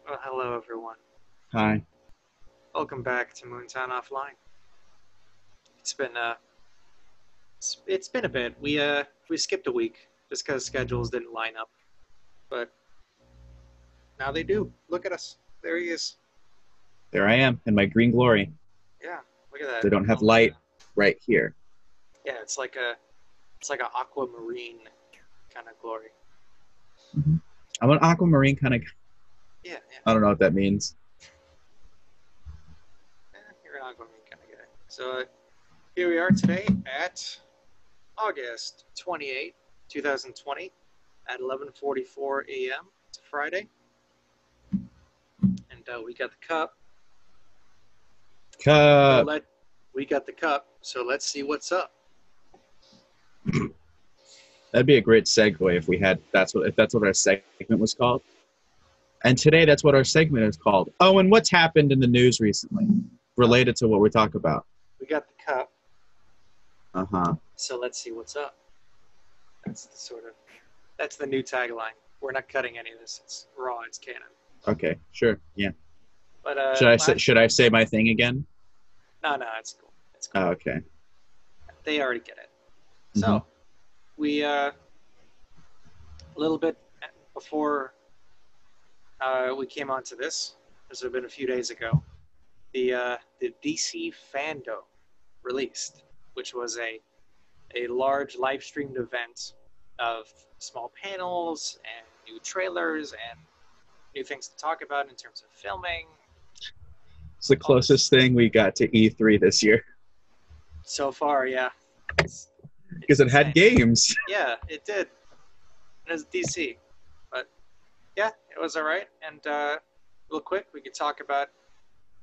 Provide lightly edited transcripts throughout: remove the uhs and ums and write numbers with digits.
Well, hello everyone. Hi. Welcome back to MoonTown Offline. It's been it's been a bit. We skipped a week just because schedules didn't line up, but now they do. Look at us. There he is. There I am in my green glory. Yeah, look at that. They don't have Almost. light right here. Yeah, it's like a aquamarine kind of glory. I'm an aquamarine kind of. Yeah, yeah. I don't know what that means. You're an aquamarine kind of guy. So here we are today at August 28th, 2020, at 11:44 a.m. It's a Friday. And we got the cup. So Cup. we got the cup. So let's see what's up. That'd be a great segue if we had. If that's what our segment was called. And today, that's what our segment is called. Oh, and what's happened in the news recently related to what we talk about? We got the cup. Uh-huh. So let's see what's up. That's the new tagline. We're not cutting any of this. It's raw. It's canon. Okay. Sure. Yeah. But Should I say my thing again? No, it's cool. It's cool. Oh, okay. They already get it. So we a little bit before we came onto this. This had been a few days ago. The DC Fandom released, which was a large live streamed event of small panels and new trailers and new things to talk about in terms of filming. It's the closest thing we got to E3 this year. So far, yeah. Because it had games. Yeah, it did. It was DC. But yeah, it was all right. And real quick, we could talk about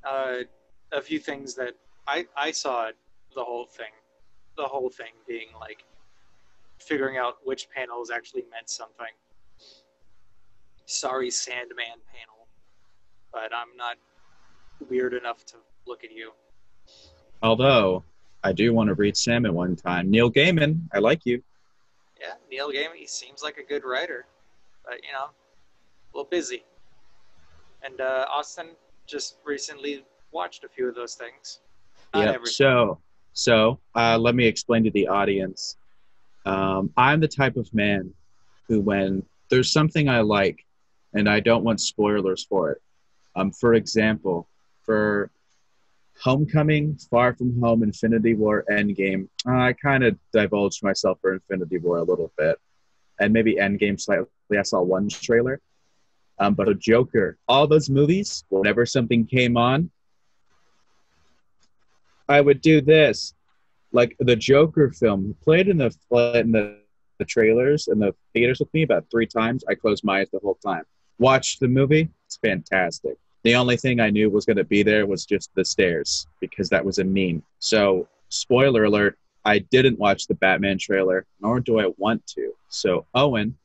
a few things that I saw the whole thing. The whole thing being like figuring out which panels actually meant something. Sorry, Sandman panel. But I'm not weird enough to look at you. Although, I do want to read Sam at one time. Neil Gaiman, I like you. Yeah, Neil Gaiman, he seems like a good writer. But, a little busy. And Austin just recently watched a few of those things. Not everything. So let me explain to the audience. I'm the type of man who, when there's something I like and I don't want spoilers for it, for example, for Homecoming, Far From Home, Infinity War, Endgame, I kind of divulged myself for Infinity War a little bit, and maybe Endgame slightly. I saw one trailer. But a Joker, all those movies, whenever something came on, I would do this. Like the Joker film, played in the trailers and the theaters with me about 3 times. I closed my eyes the whole time. Watched the movie. It's fantastic. The only thing I knew was going to be there was just the stairs because that was a meme. So, spoiler alert, I didn't watch the Batman trailer, nor do I want to. So, Owen,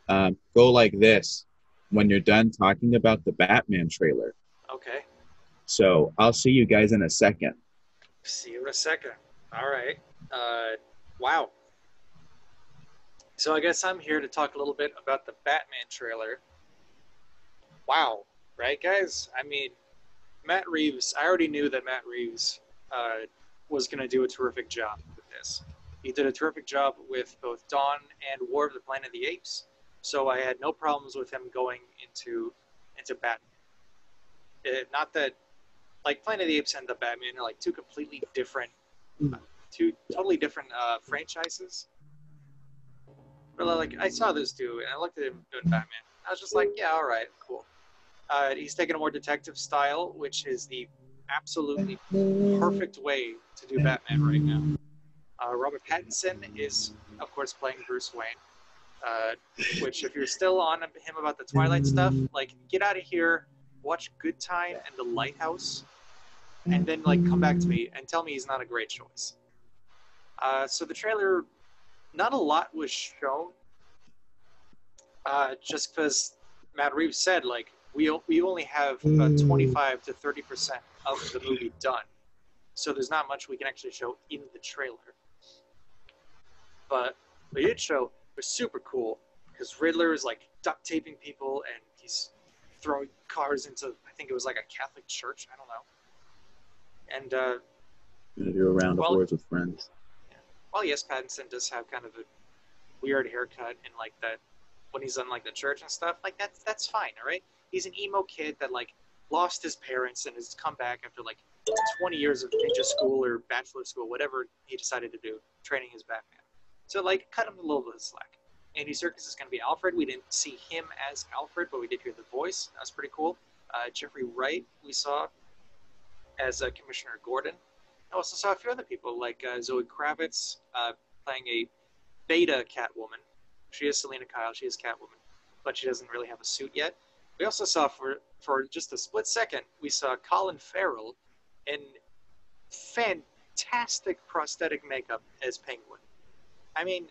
go like this when you're done talking about the Batman trailer. Okay. So, I'll see you guys in a second. See you in a second. All right. Wow. So I guess I'm here to talk a little bit about the Batman trailer. Wow. Right, guys? I mean, Matt Reeves, I already knew that Matt Reeves was going to do a terrific job with this. He did a terrific job with both Dawn and War of the Planet of the Apes, so I had no problems with him going into Batman. Not that, like, Planet of the Apes and the Batman are like two completely different, two totally different franchises. But like, I saw those two, and I looked at him doing Batman. I was just like, yeah, all right, cool. He's taken a more detective style, which is the absolutely perfect way to do Batman right now. Robert Pattinson is, of course, playing Bruce Wayne, which if you're still on him about the Twilight stuff, like, get out of here, watch Good Time and The Lighthouse, and then, like, come back to me and tell me he's not a great choice. So the trailer, not a lot was shown, just because Matt Reeves said, like, we only have about 25 to 30% of the movie done. So there's not much we can actually show in the trailer. But what he did show was super cool, because Riddler is, like, duct taping people, and he's throwing cars into, I think it was like a Catholic church. I don't know. And Gonna do a round of words with friends. yeah. Well, yes, Pattinson does have kind of a weird haircut and like that when he's on like the church and stuff. Like that's fine, all right. He's an emo kid that like lost his parents and has come back after like 20 years of ninja school or bachelor school, whatever he decided to do, training as Batman. So like cut him a little bit of slack. Andy Serkis is going to be Alfred. We didn't see him as Alfred, but we did hear the voice. That was pretty cool. Jeffrey Wright we saw as Commissioner Gordon. I also saw a few other people like Zoe Kravitz playing a beta Catwoman. She is Selena Kyle. She is Catwoman, but she doesn't really have a suit yet. We also saw for just a split second, we saw Colin Farrell in fantastic prosthetic makeup as Penguin. I mean,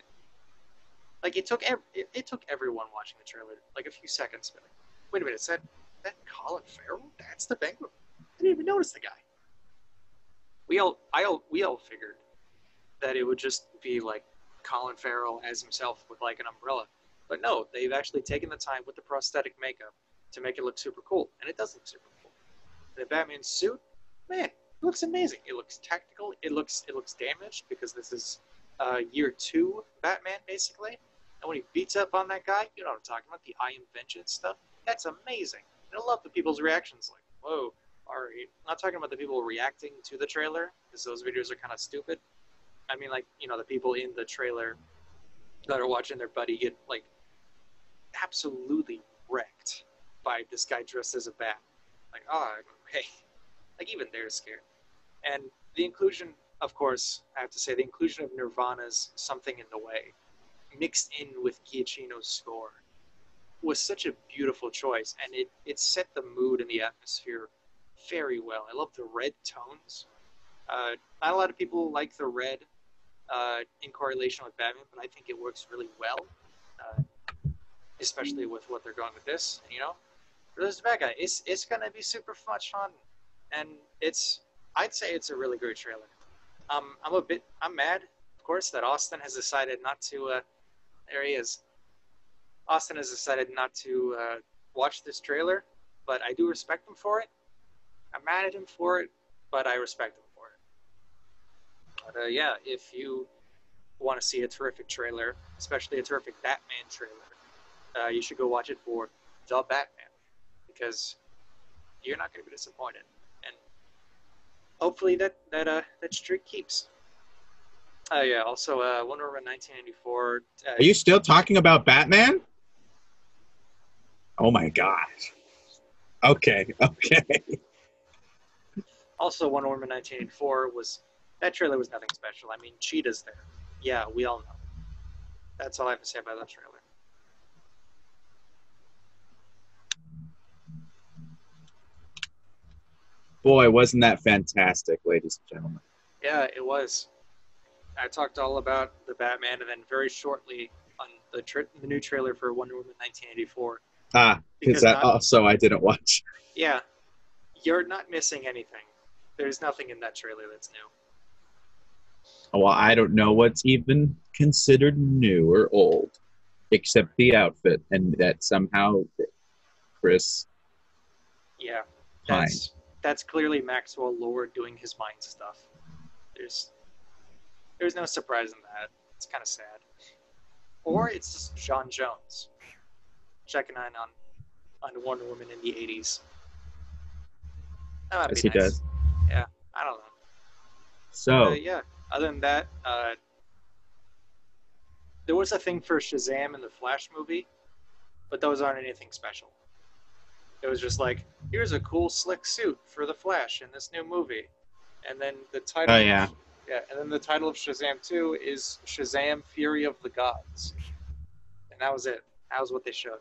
like it took everyone watching the trailer like a few seconds. Like, wait a minute, is that Colin Farrell? That's the Penguin. I didn't even notice the guy. We all figured that it would just be like Colin Farrell as himself with like an umbrella, but no, they've actually taken the time with the prosthetic makeup to make it look super cool, and it does look super cool. The Batman suit, man, it looks amazing. It looks tactical. It looks damaged because this is year 2 Batman basically, and when he beats up on that guy, you know what I'm talking about, the I Am Vengeance stuff. That's amazing. And I love the people's reactions, like, whoa. I'm not talking about the people reacting to the trailer, because those videos are kind of stupid. I mean, like, you know, the people in the trailer that are watching their buddy get, like, absolutely wrecked by this guy dressed as a bat. Like, oh, okay. Like, even they're scared. And the inclusion, of course, I have to say, the inclusion of Nirvana's Something in the Way, mixed in with Giacchino's score, was such a beautiful choice, and it set the mood and the atmosphere very well. I love the red tones. Not a lot of people like the red in correlation with Batman, but I think it works really well, especially with what they're going with this. And, you know, for this bad guy, it's gonna be super much fun, and I'd say it's a really great trailer. I'm mad, of course, that Austin has decided not to. There he is. Austin has decided not to watch this trailer, but I do respect him for it. I'm mad at him for it, but I respect him for it. But yeah, if you want to see a terrific trailer, especially a terrific Batman trailer, you should go watch it for The Batman, because you're not going to be disappointed. And hopefully that streak keeps. Yeah, also Wonder Woman 1984. Are you still talking about Batman? Oh my gosh. Okay. Also, Wonder Woman 1984 that trailer was nothing special. I mean, Cheetah's there. Yeah, we all know. That's all I have to say about that trailer. Boy, wasn't that fantastic, ladies and gentlemen. Yeah, it was. I talked all about the Batman, and then very shortly on the new trailer for Wonder Woman 1984. Because that also I didn't watch. Yeah, you're not missing anything. There's nothing in that trailer that's new. Well, I don't know what's even considered new or old, except the outfit, and that somehow Chris. Yeah, that's clearly Maxwell Lord doing his mind stuff. There's no surprise in that. It's kind of sad. Or it's just John Jones checking in on Wonder Woman in the 80s. That might be nice. He does. Yeah, I don't know. So yeah, other than that, there was a thing for Shazam in the Flash movie, but those aren't anything special. It was just like, here's a cool slick suit for the Flash in this new movie, and then the title. Oh yeah. Yeah, and then the title of Shazam 2 is Shazam: Fury of the Gods, and that was it. That was what they showed.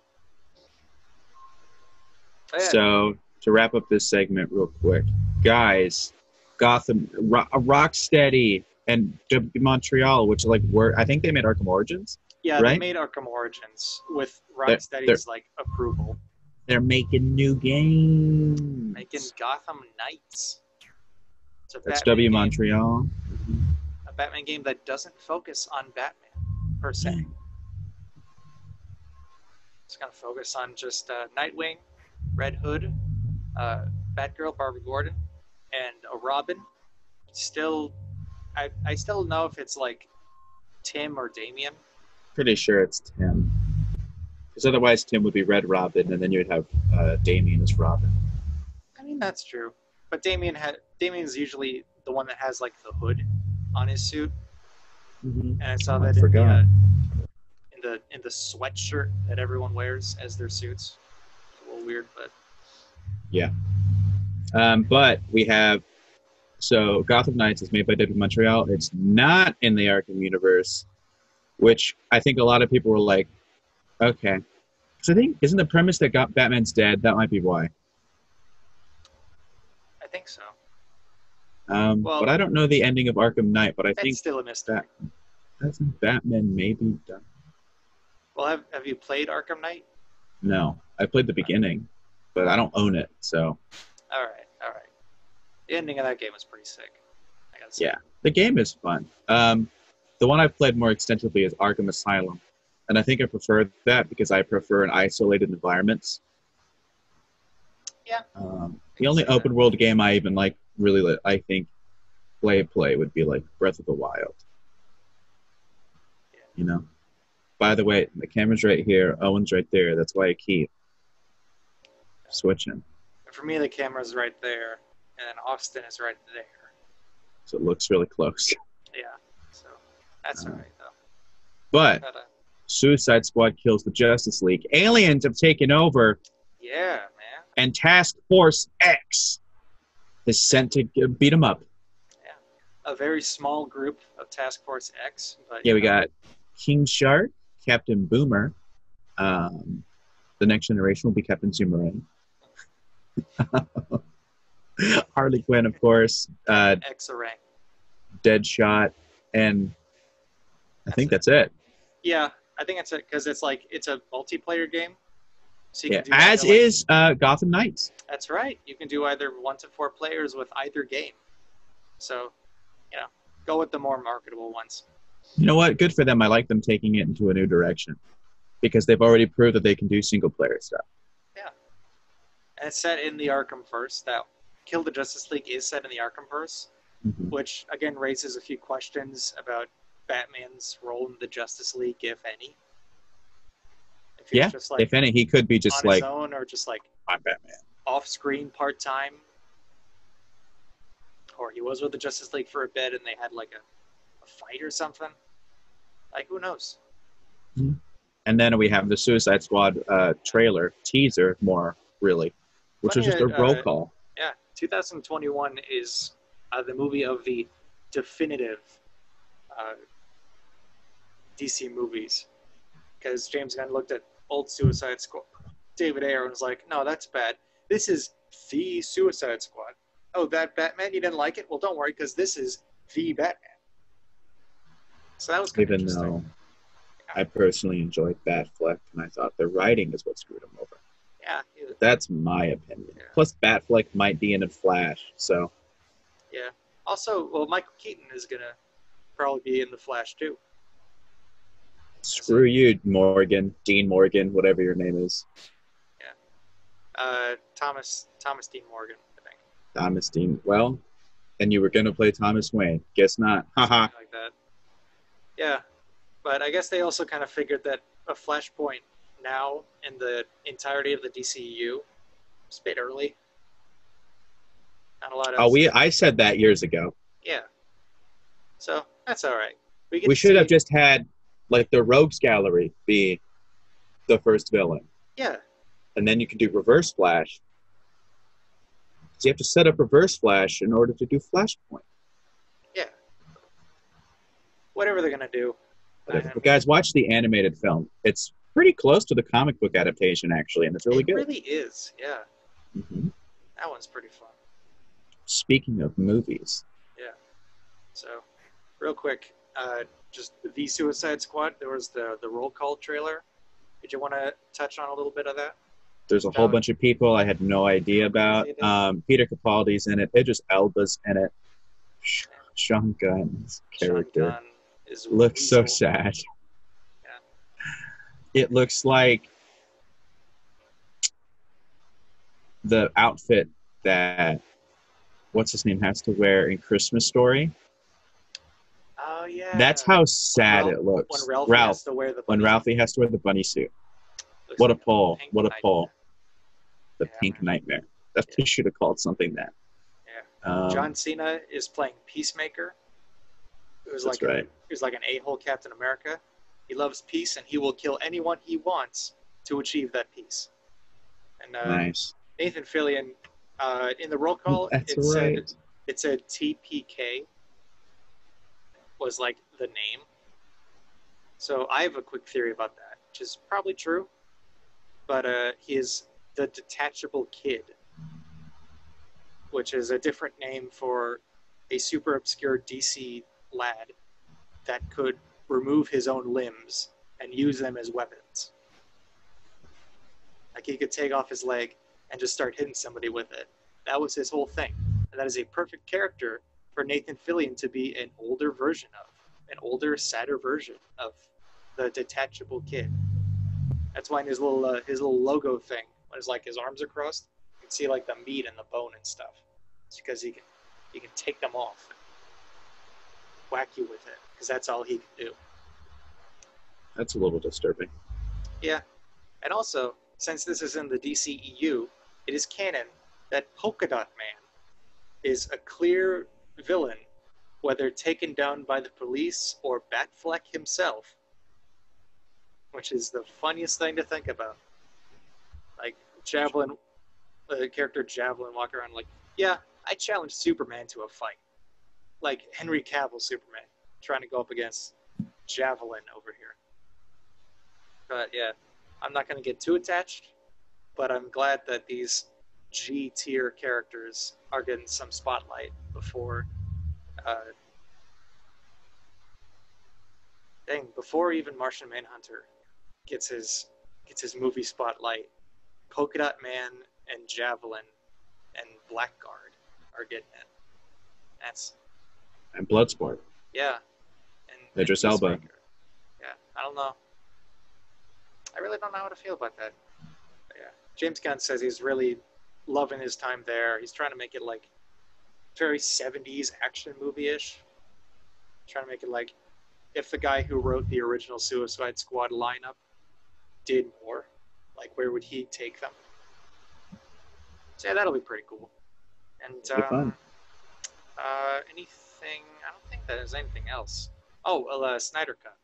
Yeah. So to wrap up this segment real quick, guys, Gotham, Rocksteady, and Montreal, which I think they made Arkham Origins. Yeah, right? They made Arkham Origins with Rocksteady's approval. They're making new games. Making Gotham Knights. That's W Montreal. A Batman game that doesn't focus on Batman per se. It's going to focus on just Nightwing Red Hood, Batgirl, Barbara Gordon, and a Robin. Still, I still don't know if it's like Tim or Damian. Pretty sure it's Tim. Because otherwise, Tim would be Red Robin, and then you'd have Damien as Robin. I mean, that's true. But Damien's usually the one that has like the hood on his suit, Mm-hmm. and I saw I that forgot. in the sweatshirt that everyone wears as their suits. It's a little weird, but Yeah. But we have so Gotham Knights is made by W Montreal. It's not in the Arkham universe, which I think a lot of people were like, okay. Because I think isn't the premise that Batman's dead? That might be why. I think so. But I don't know the ending of Arkham Knight. But I think It's still a mystery. that's Batman maybe done. Well, have you played Arkham Knight? No, I played the beginning, but I don't own it. So All right. The ending of that game was pretty sick. I gotta say. yeah, the game is fun. The one I've played more extensively is Arkham Asylum, and I think I prefer that because I prefer an isolated environments. Yeah. The only open world game I even like really, I think, play would be like Breath of the Wild. Yeah. You know. By the way, the camera's right here. Owen's right there. That's why I keep switching. For me, the camera's right there, and then Austin is right there. So it looks really close. Yeah. So that's all right though. But But, Suicide Squad kills the Justice League. Aliens have taken over, yeah, man. and Task Force X is sent to beat them up. A very small group of Task Force X. But, Yeah, we got King Shark, Captain Boomer. The next generation will be Captain Zoomerang. Harley Quinn, of course. X-Orang. Deadshot, and I think that's it. Yeah, I think it's because it's a multiplayer game. So Yeah, can do as either, is Gotham Knights. That's right. You can do either 1 to 4 players with either game. So, go with the more marketable ones. You know what? Good for them. I like them taking it into a new direction because they've already proved that they can do single player stuff. Yeah. And it's set in the Arkhamverse. That Kill the Justice League is set in the Arkhamverse, which, again, raises a few questions about Batman's role in the Justice League, if any. If he's just if any, he could be just on like his own or just like I'm Batman. Off-screen part-time. Or he was with the Justice League for a bit and they had like a fight or something. Like, who knows? And then we have the Suicide Squad trailer, teaser more, really, which was just a roll call. Yeah, 2021 is the movie of the definitive DC movies. Because James Gunn looked at old Suicide Squad. David Ayer was like, no, that's bad. This is the Suicide Squad. Oh, that Batman? You didn't like it? Well, don't worry, because this is the Batman. So that was kind of interesting. Even though I personally enjoyed Batfleck, and I thought the writing is what screwed him over. Yeah. That's my opinion. Yeah. Plus, Batfleck might be in a Flash, so. Yeah. Also, well, Michael Keaton is going to probably be in the Flash, too. Screw you, Morgan, Dean Morgan, whatever your name is. Yeah. Thomas Dean Morgan, I think. Thomas Dean. Well, and you were going to play Thomas Wayne. Guess not. Haha. Something like that. Yeah. But I guess they also kind of figured that a Flashpoint now in the entirety of the DCEU is a bit early. Not a lot of... I said that years ago. Yeah. So, that's all right. We should have just had, like, the Rogues Gallery be the first villain. Yeah. And then you can do Reverse Flash. So you have to set up Reverse Flash in order to do Flashpoint. Yeah. Whatever they're going to do. But guys, watch the animated film. It's pretty close to the comic book adaptation, actually, and it's really good. It really is, yeah. Mm-hmm. That one's pretty fun. Speaking of movies. Yeah. So, real quick, just the Suicide Squad, there was the roll call trailer. Did you want to touch on a little bit of that? There's a whole bunch of people I had no idea about. Peter Capaldi's in it. Idris Elba's in it. Sean Gunn's character. Sean Gunn looks so sad. Yeah. It looks like the outfit that what's his name has to wear in Christmas Story. Oh That's yeah. how When sad Ralph it when looks. Ralphie Ralph, has to wear the when bunny suit, Ralphie has to wear the bunny suit. looks What a like pull. pink What a pull. nightmare. The Yeah, Pink man. Nightmare. That Yeah, should have called something that. yeah. John Cena is playing Peacemaker, That's right. who's like an a-hole Captain America. He loves peace and he will kill anyone he wants to achieve that peace. And Nice. Nathan Fillion, in the roll call, That's right. it said TPK was like the name. So I have a quick theory about that, which is probably true. But he is the Detachable Kid, which is a different name for a super obscure DC lad that could remove his own limbs and use them as weapons. Like he could take off his leg and just start hitting somebody with it. That was his whole thing. And that is a perfect character for Nathan Fillion to be an older version of, an older, sadder version of the Detachable Kid. That's why in his little logo thing, when his arms are crossed, you can see like the meat and the bone and stuff. It's because he can take them off, whack you with it, because that's all he can do. That's a little disturbing. Yeah, and also since this is in the DCEU, it is canon that Polka Dot Man is a clear villain, whether taken down by the police or Batfleck himself, which is the funniest thing to think about. Like Javelin, the character Javelin walking around like, yeah, I challenged Superman to a fight. Like Henry Cavill Superman trying to go up against Javelin over here. But yeah, I'm not going to get too attached, but I'm glad that these G tier characters are getting some spotlight before, before even Martian Manhunter gets his movie spotlight. Polka Dot Man and Javelin and Blackguard are getting it. That's And Bloodsport. yeah, and Idris Elba. Peacemaker. Yeah, I don't know. I really don't know how to feel about that. But yeah, James Gunn says he's really loving his time there. He's trying to make it like very 70s action movie-ish. Trying to make it like if the guy who wrote the original Suicide Squad lineup did more, like where would he take them? So yeah, that'll be pretty cool. And Fun. anything? I don't think there's anything else. Oh, well, Snyder Cut.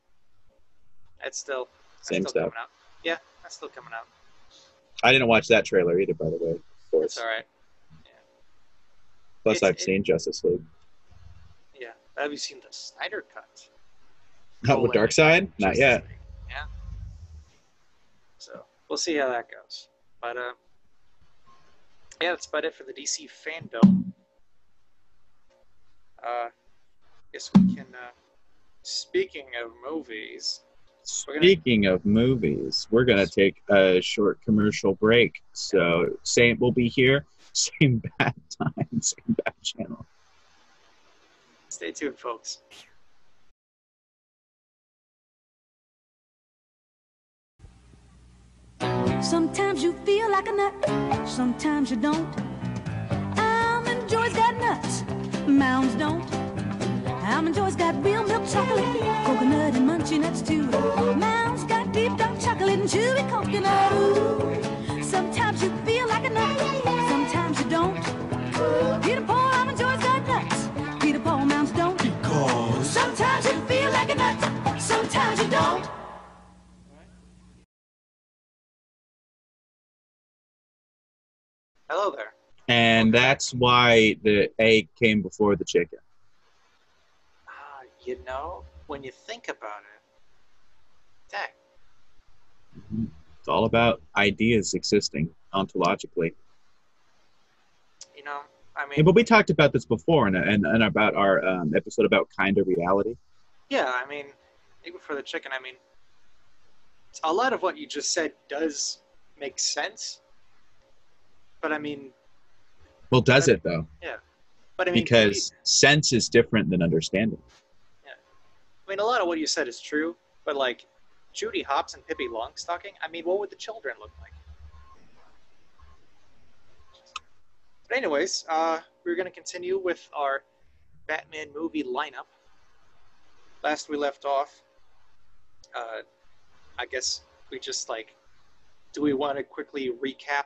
That's still Same still stuff. coming out. Yeah, that's still coming out. I didn't watch that trailer either, by the way. Of course. That's all right. Plus, I've seen Justice League. Yeah. Have you seen the Snyder Cut? Not with Darkseid? Not yet. League. Yeah. So we'll see how that goes. But yeah, that's about it for the DC fandom. Guess we can. Speaking of movies. Speaking of movies, we're gonna take a short commercial break. So same, we'll be here, same bad time, same bad channel. Stay tuned, folks. Sometimes you feel like a nut, sometimes you don't. Almond Joy's got nuts, Mounds don't. Almond Joy's got real milk chocolate, coconut and munchy nuts too. Mounds got deep dark chocolate and chewy coconut. Ooh. Sometimes you feel like a nut, sometimes you don't. Peter Paul, Almond Joy's got nuts, Peter Paul, Mounds don't. Because sometimes you feel like a nut, sometimes you don't. Hello there. And that's why the egg came before the chicken. You know, when you think about it, dang. It's all about ideas existing ontologically. You know, I mean... Yeah, but we talked about this before and about our episode about kind of reality. Yeah, I mean, even for the chicken, I mean, a lot of what you just said does make sense. But I mean... Well, does it, though? Yeah. But I mean... Because sense is different than understanding. Yeah. I mean, a lot of what you said is true, but like, Judy Hopps and Pippi Longstocking, I mean, what would the children look like? But anyways, we're going to continue with our Batman movie lineup. Last we left off, I guess we just do we want to quickly recap?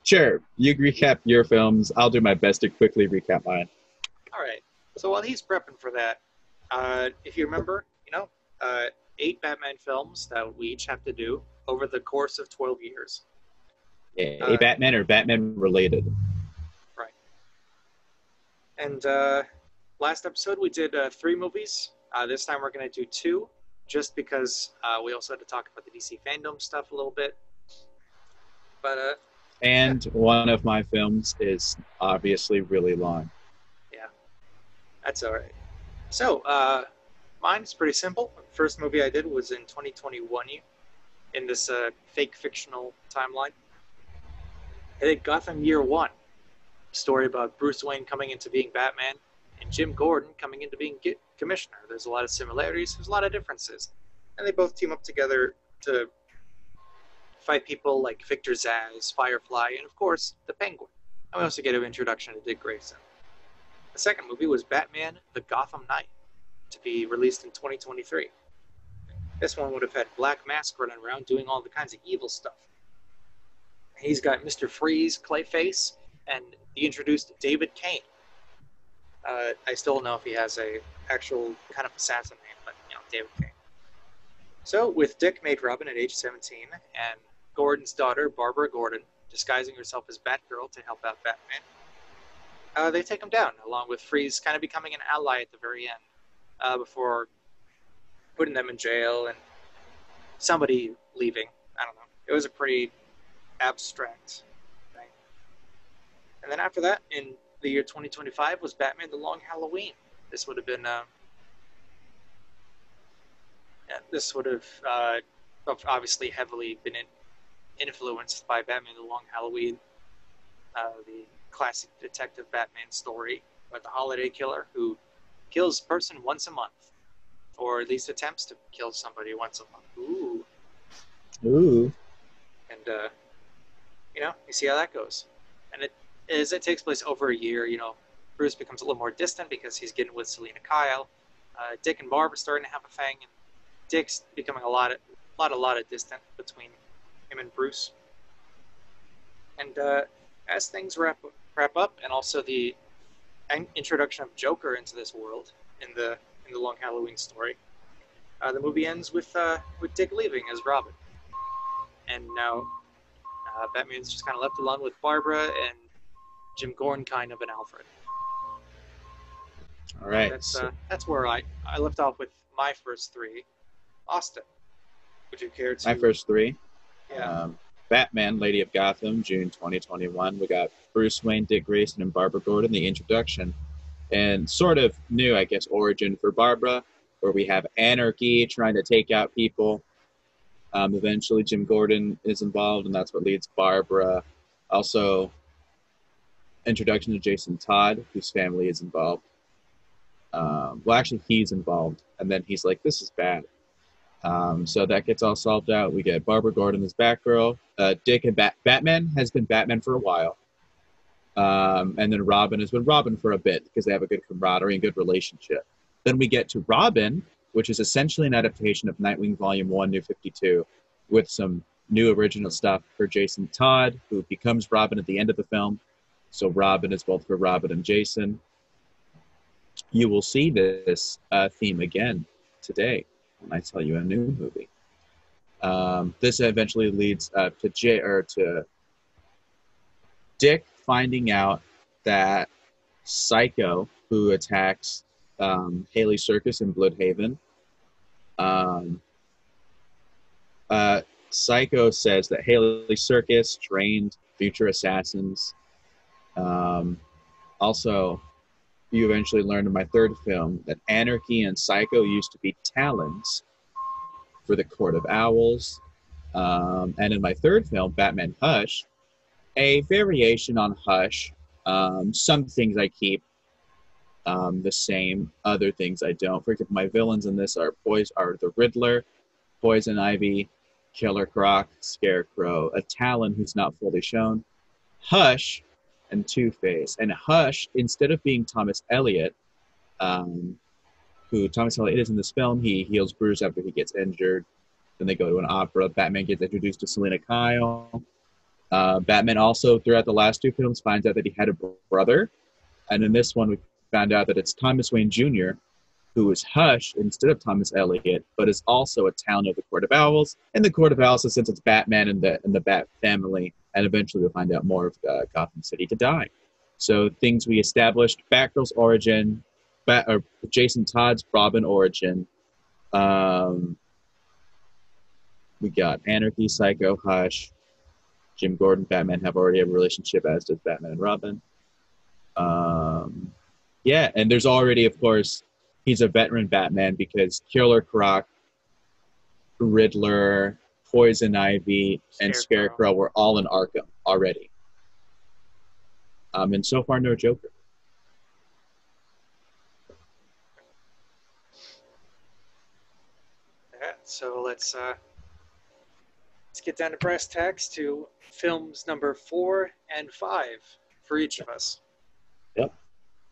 Sure, you recap your films. I'll do my best to quickly recap mine. All right. So while he's prepping for that, if you remember, 8 Batman films that we each have to do over the course of 12 years. Yeah, a Batman or Batman related. Right. And last episode we did 3 movies. This time we're going to do 2, just because we also had to talk about the DC fandom stuff a little bit. But and one of my films is obviously really long. Yeah, that's all right. So mine is pretty simple. The first movie I did was in 2021 in this fake fictional timeline. I did Gotham Year 1, a story about Bruce Wayne coming into being Batman and Jim Gordon coming into being Commissioner. There's a lot of similarities, there's a lot of differences. And they both team up together to fight people like Victor Zsasz, Firefly, and of course, the Penguin. And we also get an introduction to Dick Grayson. The second movie was Batman the Gotham Knight, to be released in 2023. This one would have had Black Mask running around doing all the kinds of evil stuff. He's got Mr. Freeze, Clayface, and he introduced David Kane. I still don't know if he has a actual kind of assassin name, but David Kane. So with Dick made Robin at age 17, and Gordon's daughter, Barbara Gordon, disguising herself as Batgirl to help out Batman, they take him down, along with Freeze kind of becoming an ally at the very end, before putting them in jail and somebody leaving. I don't know. It was a pretty abstract thing. And then after that, in the year 2025, was Batman the Long Halloween. This would have been... this would have obviously heavily been influenced by Batman the Long Halloween, the classic detective Batman story about the holiday killer who kills a person once a month, or at least attempts to kill somebody once a month. Ooh. Ooh. And, you see how that goes. And it takes place over a year. Bruce becomes a little more distant because he's getting with Selena Kyle. Dick and Barb are starting to have a thing, and Dick's becoming a lot of distant between him and Bruce. And as things wrap up, and also the introduction of Joker into this world in the Long Halloween story, the movie ends with Dick leaving as Robin, and now Batman's just kind of left alone with Barbara and Jim Gordon, kind of, and Alfred. All right. That's where I left off with my first 3. Austin, would you care to... My first 3? Yeah. Batman, Lady of Gotham, June 2021. We got Bruce Wayne, Dick Grayson, and Barbara Gordon, the introduction. And sort of new, I guess, origin for Barbara, where we have anarchy trying to take out people. Eventually, Jim Gordon is involved, and that's what leads Barbara. Also, introduction to Jason Todd, whose family is involved. Well, actually, he's involved, and then he's like, this is bad. So that gets all solved out. We get Barbara Gordon as Batgirl. Dick and Batman has been Batman for a while. And then Robin has been Robin for a bit because they have a good camaraderie and good relationship. Then we get to Robin, which is essentially an adaptation of Nightwing Volume 1, New 52, with some new original stuff for Jason Todd, who becomes Robin at the end of the film. So Robin is both for Robin and Jason. You will see this theme again today when I tell you a new movie. This eventually leads to Dick finding out that Psycho, who attacks Haley Circus in Bloodhaven, Psycho says that Haley Circus trained future assassins. Also, you eventually learn in my third film that Anarchy and Psycho used to be talons for the Court of Owls. And in my third film, Batman Hush, a variation on Hush. Some things I keep the same, other things I don't. For example, my villains in this are the Riddler, Poison Ivy, Killer Croc, Scarecrow, a Talon who's not fully shown. Hush and Two-Face. And Hush, instead of being Thomas Elliot, who Thomas Elliot is in this film, he heals Bruce after he gets injured. Then they go to an opera. Batman gets introduced to Selena Kyle. Batman also, throughout the last two films, finds out that he had a brother. And in this one, we found out that it's Thomas Wayne Jr., who is Hush instead of Thomas Elliot, but is also a talent of the Court of Owls. And the Court of Owls, since it's Batman and the Bat family, and eventually we'll find out more of Gotham City to die. So things we established: Batgirl's origin, Jason Todd's Robin origin. We got Anarchy, Psycho, Hush. Jim Gordon, Batman have already have a relationship, as does Batman and Robin. Yeah, and there's already, of course, he's a veteran Batman because Killer Croc, Riddler, Poison Ivy, and Scarecrow were all in Arkham already. And so far, no Joker. Yeah, so let's get down to brass tacks to films number 4 and 5 for each of us. Yep.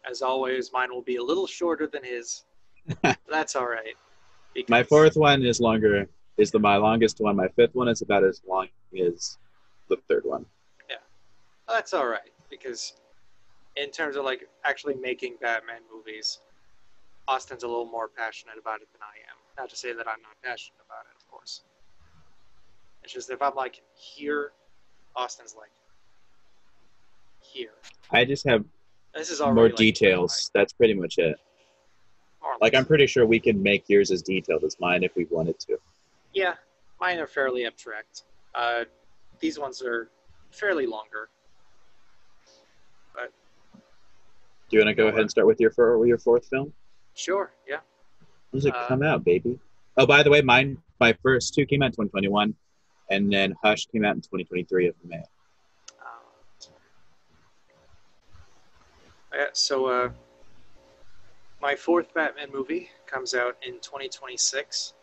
As always, mine will be a little shorter than his. That's all right. My fourth one is longer. My longest one. My fifth one is about as long as the third one. Yeah, that's all right, because in terms of like actually making Batman movies, Austin's a little more passionate about it than I am. Not to say that I'm not passionate about it, of course. It's just if I'm like here, Austin's like here. I just have this is already more like, details. That's pretty much it. Like, I'm pretty sure we can make yours as detailed as mine if we wanted to. Yeah, mine are fairly abstract. These ones are fairly longer. But do you want to go ahead and start with your fourth film? Sure, yeah. When does it come out, baby? Oh, by the way, my first two came out in 2021, and then Hush came out in 2023 of May. Yeah, so my fourth Batman movie comes out in 2026,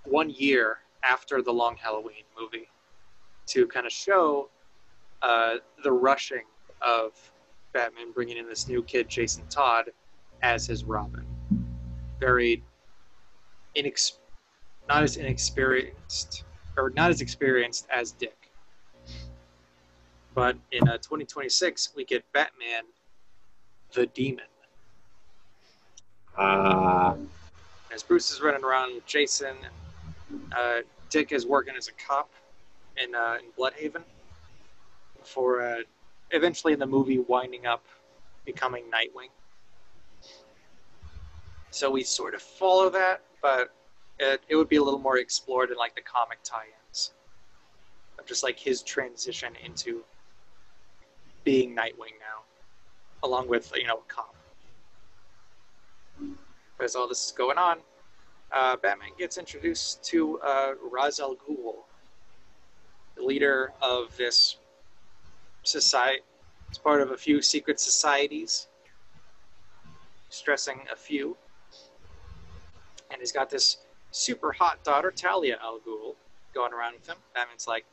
1 year after the Long Halloween movie, to kind of show the rushing of Batman bringing in this new kid, Jason Todd, as his Robin. Very not as inexperienced, or not as experienced as Dick. But in 2026, we get Batman the Demon. As Bruce is running around with Jason, Dick is working as a cop in Bloodhaven before eventually in the movie winding up becoming Nightwing. So we sort of follow that, but it would be a little more explored in like the comic tie-ins of just like his transition into being Nightwing now, along with, a cop. As all this is going on, Batman gets introduced to Ra's al Ghul, the leader of this society. It's part of a few secret societies, stressing a few. And he's got this super hot daughter, Talia al Ghul, going around with him. Batman's like,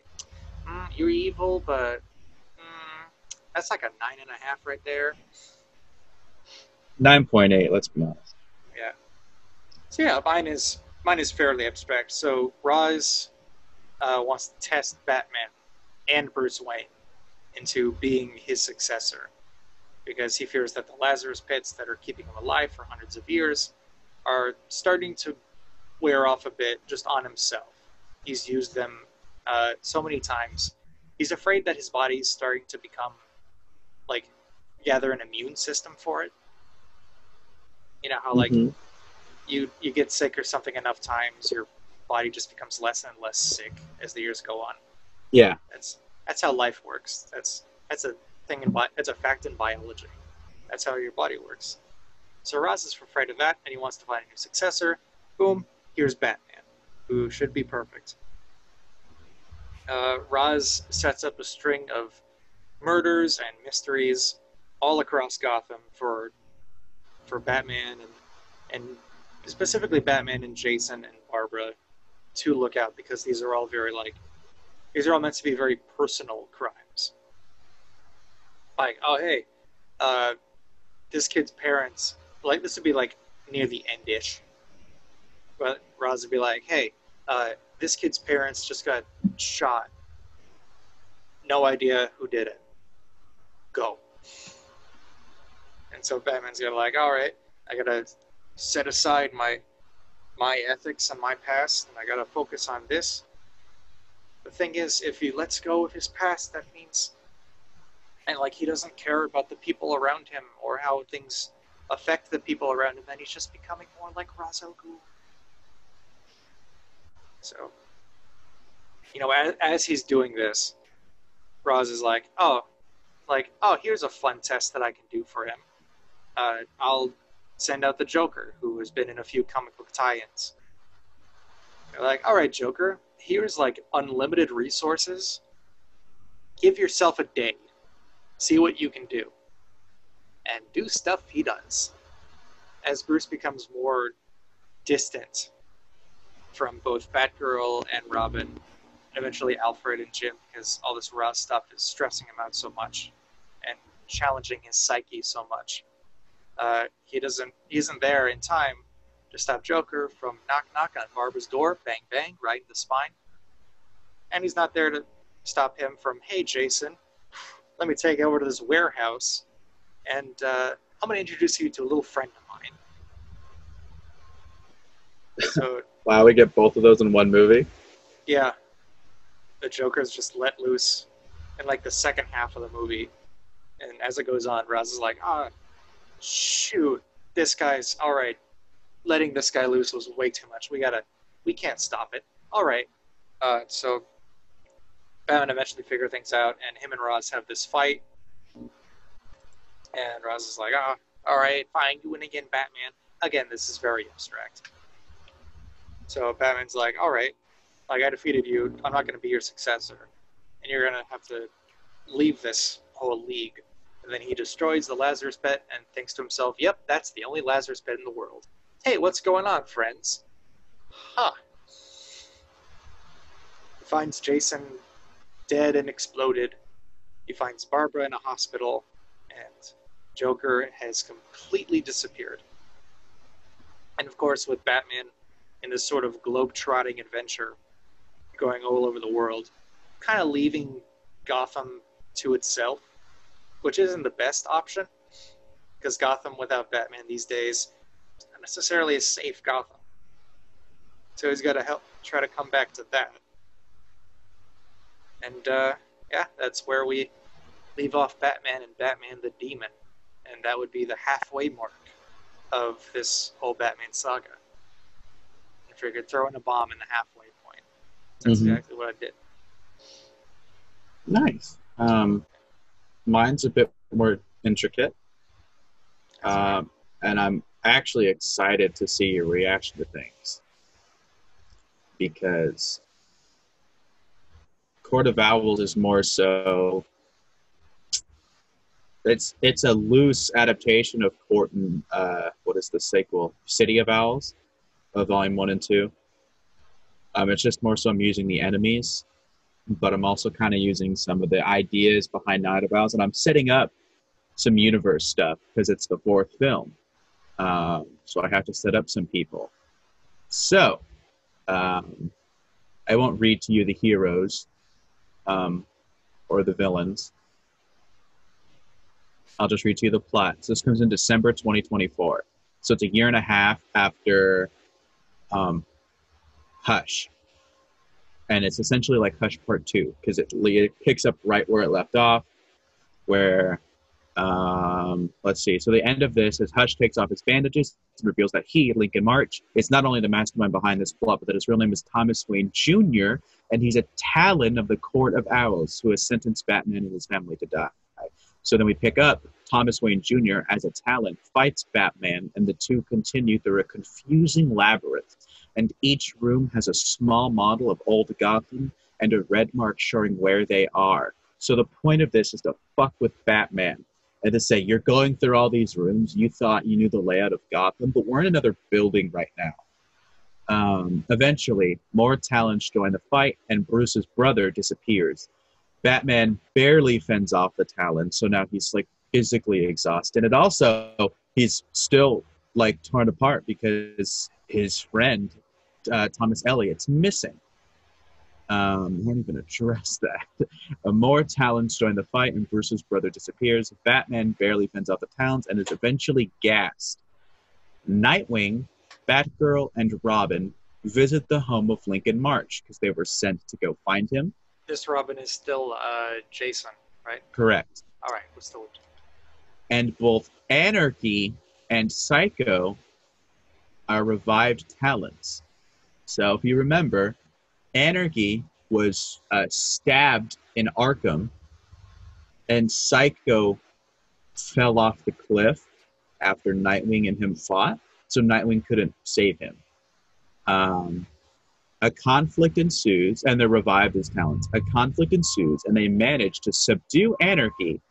you're evil, but that's like a 9.5 right there. 9.8, let's be honest. Yeah. So yeah, mine is fairly abstract. So Ra's wants to test Batman and Bruce Wayne into being his successor, because he fears that the Lazarus pits that are keeping him alive for hundreds of years are starting to wear off a bit just on himself. He's used them so many times. He's afraid that his body is starting to become, like, gather an immune system for it. You know how, like, you get sick or something enough times, your body just becomes less and less sick as the years go on. Yeah. That's how life works. That's a thing it's a fact in biology. That's how your body works. So Ra's is afraid of that, and he wants to find a new successor. Boom, here's Batman, who should be perfect. Ra's sets up a string of murders and mysteries all across Gotham for Batman and specifically Batman and Jason and Barbara to look out, because these are all meant to be very personal crimes. like, oh hey, uh, this kid's parents, like this would be like near the end-ish, but Roz would be like, hey, this kid's parents just got shot. No idea who did it. Go. And so Batman's gonna like, all right, I gotta set aside my ethics and my past, and I gotta focus on this. The thing is, if he lets go of his past, that means, and like he doesn't care about the people around him or how things affect the people around him, then he's just becoming more like Ra's al Ghul. So, as he's doing this, Roz is like, oh, here's a fun test that I can do for him. I'll send out the Joker, who has been in a few comic book tie-ins. They're like, all right, Joker, here's like unlimited resources. Give yourself a day. See what you can do. And do stuff he does. As Bruce becomes more distant from both Batgirl and Robin, and eventually Alfred and Jim, because all this Ra's stuff is stressing him out so much and challenging his psyche so much. He isn't there in time to stop Joker from knock knock on Barbara's door, bang bang, right in the spine. And he's not there to stop him from, hey Jason, let me take you over to this warehouse, and I'm going to introduce you to a little friend of mine. So, wow, we get both of those in one movie? Yeah. The Joker's just let loose in like the second half of the movie. And as it goes on, Raz is like, shoot, this guy's, all right, letting this guy loose was way too much. We can't stop it. All right. So Batman eventually figure things out, and him and Raz have this fight. And Raz is like, all right, fine, you win again, Batman. Again, this is very abstract. So Batman's like, all right, like I defeated you. I'm not going to be your successor. And you're going to have to leave this whole league. And then he destroys the Lazarus Pit and thinks to himself, yep, that's the only Lazarus Pit in the world. Hey, what's going on, friends? He finds Jason dead and exploded. He finds Barbara in a hospital. And Joker has completely disappeared. And of course, with Batman in this sort of globe-trotting adventure, going all over the world, kind of leaving Gotham to itself, which isn't the best option, because Gotham without Batman these days is not necessarily a safe Gotham. So he's got to try to come back to that. And yeah, that's where we leave off Batman and Batman the Demon. And that would be the halfway mark of this whole Batman saga. I figured throw in a bomb in the halfway point. That's exactly what I did. Nice. Mine's a bit more intricate. And I'm actually excited to see your reaction to things. Because Court of Owls is more so... It's a loose adaptation of Court and... what is the sequel? City of Owls? Of Volume 1 and 2. It's just more so I'm using the enemies, but I'm also kind of using some of the ideas behind Night of Owls, and I'm setting up some universe stuff because it's the fourth film. So I have to set up some people. So, I won't read to you the heroes or the villains. I'll just read to you the plot. So this comes in December 2024. So it's a year and a half after Hush. And it's essentially like Hush Part 2, because it picks up right where it left off, where, let's see, so the end of this is Hush takes off his bandages and reveals that he, Lincoln March, is not only the mastermind behind this plot, but that his real name is Thomas Wayne Jr., and he's a Talon of the Court of Owls who has sentenced Batman and his family to die. So then we pick up Thomas Wayne Jr. as a Talon, fights Batman, and the two continue through a confusing labyrinth. And each room has a small model of old Gotham and a red mark showing where they are. So the point of this is to fuck with Batman and to say, you're going through all these rooms, you thought you knew the layout of Gotham, but we're in another building right now. Eventually, more Talons join the fight, and Bruce's brother disappears. Batman barely fends off the Talon, so now he's like physically exhausted. And also, he's still like torn apart because his friend, Thomas Elliot's missing. I won't even address that. More Talons join the fight, and Bruce's brother disappears. Batman barely fends off the Talons and is eventually gassed. Nightwing, Batgirl, and Robin visit the home of Lincoln March because they were sent to go find him. This Robin is still Jason, right? Correct. All right, we're still. And both Anarchy and Psycho are revived Talons. So if you remember, Anarchy was stabbed in Arkham, and Psycho fell off the cliff after Nightwing and him fought, so Nightwing couldn't save him. A conflict ensues, and they're revived as Talons. A conflict ensues, and they manage to subdue Anarchy,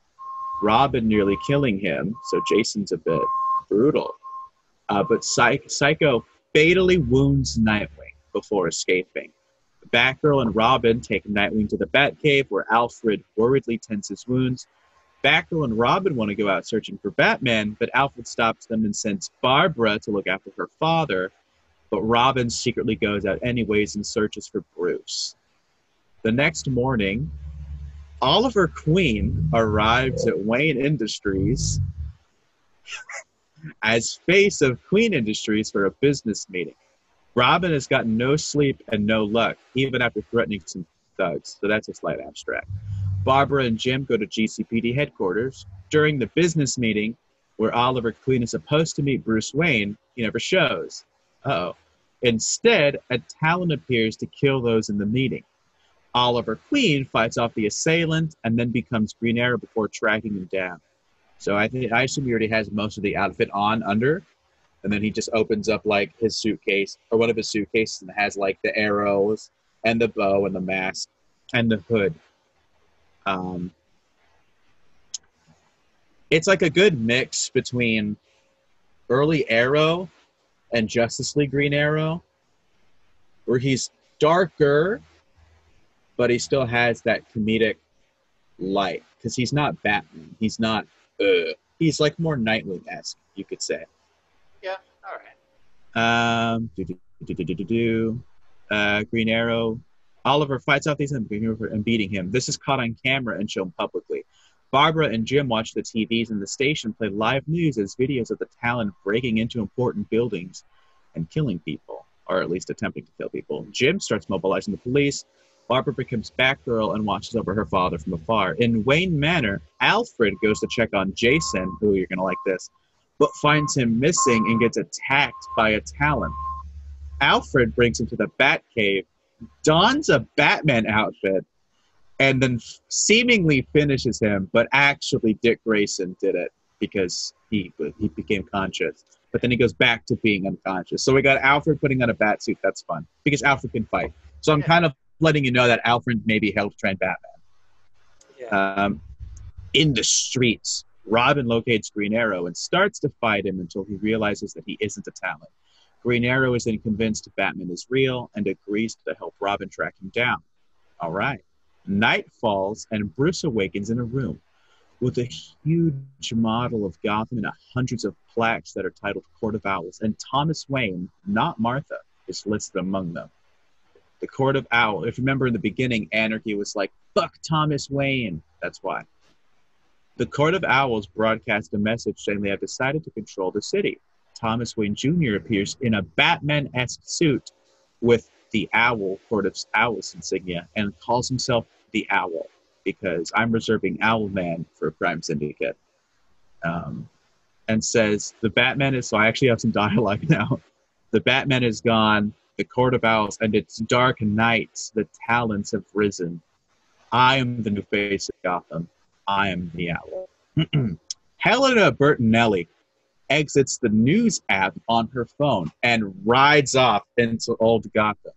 Robin nearly killing him, so Jason's a bit brutal. But Psycho fatally wounds Nightwing before escaping. Batgirl and Robin take Nightwing to the Batcave, where Alfred worriedly tends his wounds. Batgirl and Robin want to go out searching for Batman, but Alfred stops them and sends Barbara to look after her father. But Robin secretly goes out anyways and searches for Bruce. The next morning, Oliver Queen arrives at Wayne Industries as face of Queen Industries for a business meeting. Robin has gotten no sleep and no luck, even after threatening some thugs, so that's a slight abstract. Barbara and Jim go to GCPD headquarters. During the business meeting, where Oliver Queen is supposed to meet Bruce Wayne, he never shows. Uh-oh. Instead, a Talon appears to kill those in the meeting. Oliver Queen fights off the assailant and then becomes Green Arrow before tracking him down. So I assume he already has most of the outfit on under, and then he just opens up like his suitcase or one of his suitcases and has like the arrows and the bow and the mask and the hood. It's like a good mix between early Arrow and Justice League Green Arrow, where he's darker, but he still has that comedic light, because he's not Batman. He's not, he's like more Nightwing-esque, you could say. Yeah, all right. Green Arrow. Oliver fights off these and beating him. This is caught on camera and shown publicly. Barbara and Jim watch the TVs in the station play live news as videos of the Talon breaking into important buildings and killing people, or at least attempting to kill people. Jim starts mobilizing the police. Barbara becomes Batgirl and watches over her father from afar. In Wayne Manor, Alfred goes to check on Jason, who you're going to like this, but finds him missing and gets attacked by a Talon. Alfred brings him to the Batcave, dons a Batman outfit, and then seemingly finishes him, but actually Dick Grayson did it because he became conscious. But then he goes back to being unconscious. So we got Alfred putting on a bat suit. That's fun because Alfred can fight. So I'm kind of letting you know that Alfred maybe helped train Batman. Yeah. In the streets, Robin locates Green Arrow and starts to fight him until he realizes that he isn't a Talon. Green Arrow is then convinced Batman is real and agrees to help Robin track him down. All right. Night falls and Bruce awakens in a room with a huge model of Gotham and hundreds of plaques that are titled Court of Owls. And Thomas Wayne, not Martha, is listed among them. The Court of Owls. If you remember in the beginning, Anarchy was like, fuck Thomas Wayne. That's why. The Court of Owls broadcast a message saying they have decided to control the city. Thomas Wayne Jr. appears in a Batman-esque suit with the Owl, Court of Owls insignia, and calls himself the Owl because I'm reserving Owlman for a crime syndicate. And says, the Batman is, so I actually have some dialogue now. The Batman is gone, the Court of Owls, and its dark nights, the Talons have risen. I am the new face of Gotham. I am the Owl. Helena Bertinelli exits the news app on her phone and rides off into old Gotham.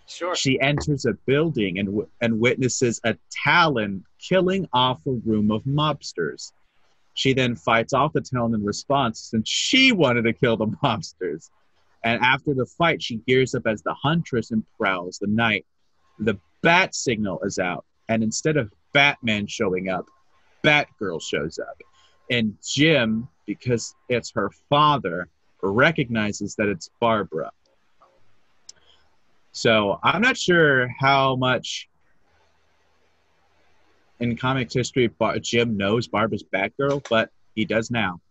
Sure. She enters a building and witnesses a Talon killing off a room of mobsters. She then fights off the Talon in response since she wanted to kill the mobsters. And after the fight, she gears up as the Huntress and prowls the night. The bat signal is out, and instead of Batman showing up, Batgirl shows up. And Jim, because it's her father, recognizes that it's Barbara. So I'm not sure how much in comics history Jim knows Barbara's Batgirl, but he does now.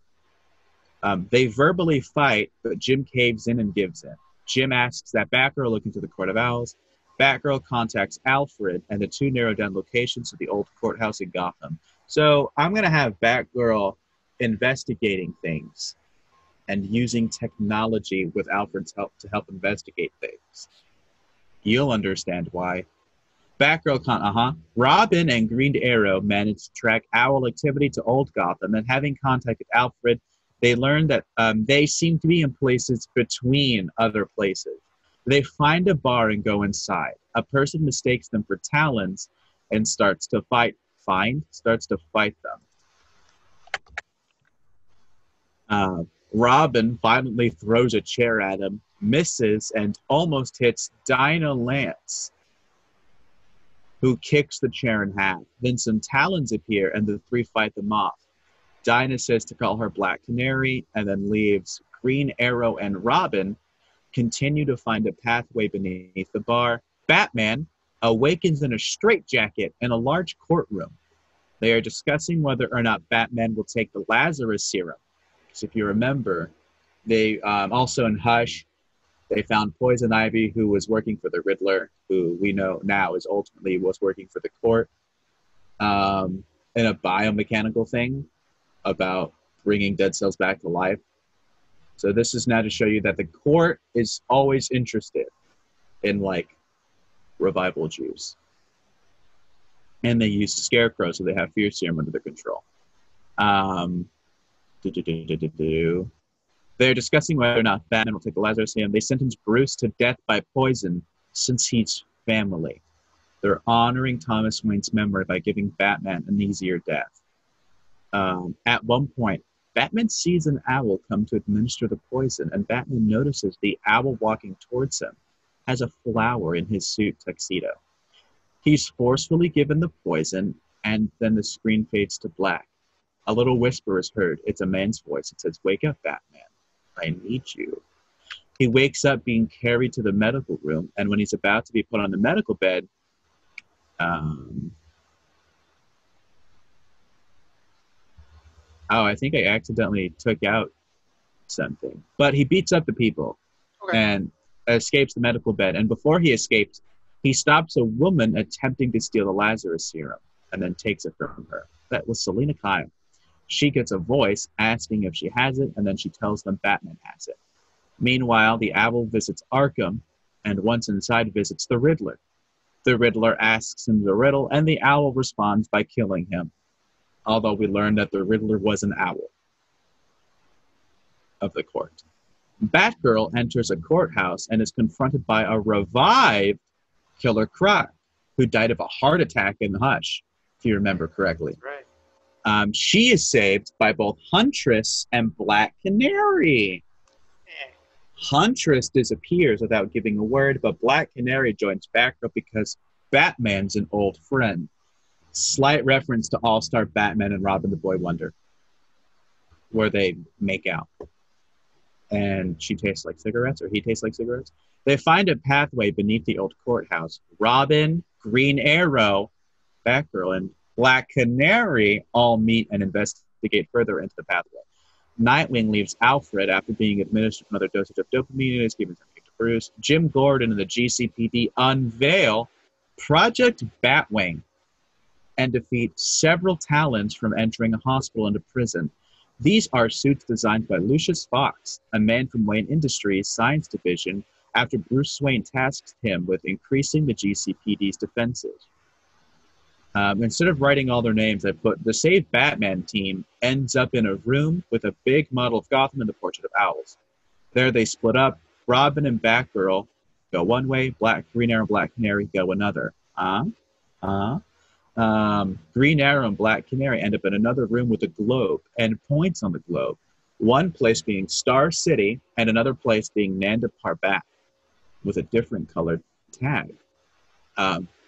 They verbally fight, but Jim caves in and gives in. Jim asks that Batgirl look into the Court of Owls. Batgirl contacts Alfred, and the two narrow down locations of the old courthouse in Gotham. So I'm going to have Batgirl investigating things and using technology with Alfred's help to help investigate things. You'll understand why. Batgirl Robin and Green Arrow managed to track owl activity to Old Gotham, and having contacted Alfred, they learned that they seem to be in places between other places. They find a bar and go inside. A person mistakes them for Talons and starts to fight them. Robin violently throws a chair at him, misses, and almost hits Dinah Lance, who kicks the chair in half. Then some Talons appear, and the three fight them off. Dinah says to call her Black Canary, and then leaves. Green Arrow and Robin continue to find a pathway beneath the bar. Batman awakens in a straitjacket in a large courtroom. They are discussing whether or not Batman will take the Lazarus serum. Because if you remember, they also in Hush, they found Poison Ivy, who was working for the Riddler, who we know now was working for the court, in a biomechanical thing about bringing dead cells back to life. So this is now to show you that the court is always interested in, like, revival juice. And they use Scarecrow, so they have Fear Serum under their control. They're discussing whether or not Batman will take the Lazarus serum. They sentence Bruce to death by poison since he's family. They're honoring Thomas Wayne's memory by giving Batman an easier death. At one point, Batman sees an owl come to administer the poison, and Batman notices the owl walking towards him has a flower in his suit tuxedo. He's forcefully given the poison, and then the screen fades to black. A little whisper is heard. It's a man's voice. It says, "Wake up, Batman. I need you." He wakes up being carried to the medical room, and when he's about to be put on the medical bed, I think I accidentally took out something. But he beats up the people and escapes the medical bed. And before he escapes, he stops a woman attempting to steal the Lazarus serum and then takes it from her. That was Selina Kyle. She gets a voice asking if she has it, and then she tells them Batman has it. Meanwhile, the owl visits Arkham, and once inside visits the Riddler. The Riddler asks him the riddle, and the owl responds by killing him. Although we learned that the Riddler was an owl of the court. Batgirl enters a courthouse and is confronted by a revived Killer Croc, who died of a heart attack in Hush, if you remember correctly. Right. She is saved by both Huntress and Black Canary. Huntress disappears without giving a word, but Black Canary joins Batgirl because Batman's an old friend. Slight reference to All-Star Batman and Robin the Boy Wonder, where they make out. And she tastes like cigarettes, or he tastes like cigarettes. They find a pathway beneath the old courthouse. Robin, Green Arrow, Batgirl, and Black Canary all meet and investigate further into the pathway. Nightwing leaves Alfred after being administered another dosage of dopamine and is given something to Bruce. Jim Gordon and the GCPD unveil Project Batwing and defeat several Talons from entering a hospital and a prison. These are suits designed by Lucius Fox, a man from Wayne Industries Science Division, after Bruce Wayne tasked him with increasing the GCPD's defenses. Instead of writing all their names, I put the Save Batman team ends up in a room with a big model of Gotham and the portrait of owls. There they split up. Robin and Batgirl go one way, Green Arrow and Black Canary go another. Green Arrow and Black Canary end up in another room with a globe and points on the globe. One place being Star City and another place being Nanda Parbat with a different colored tag.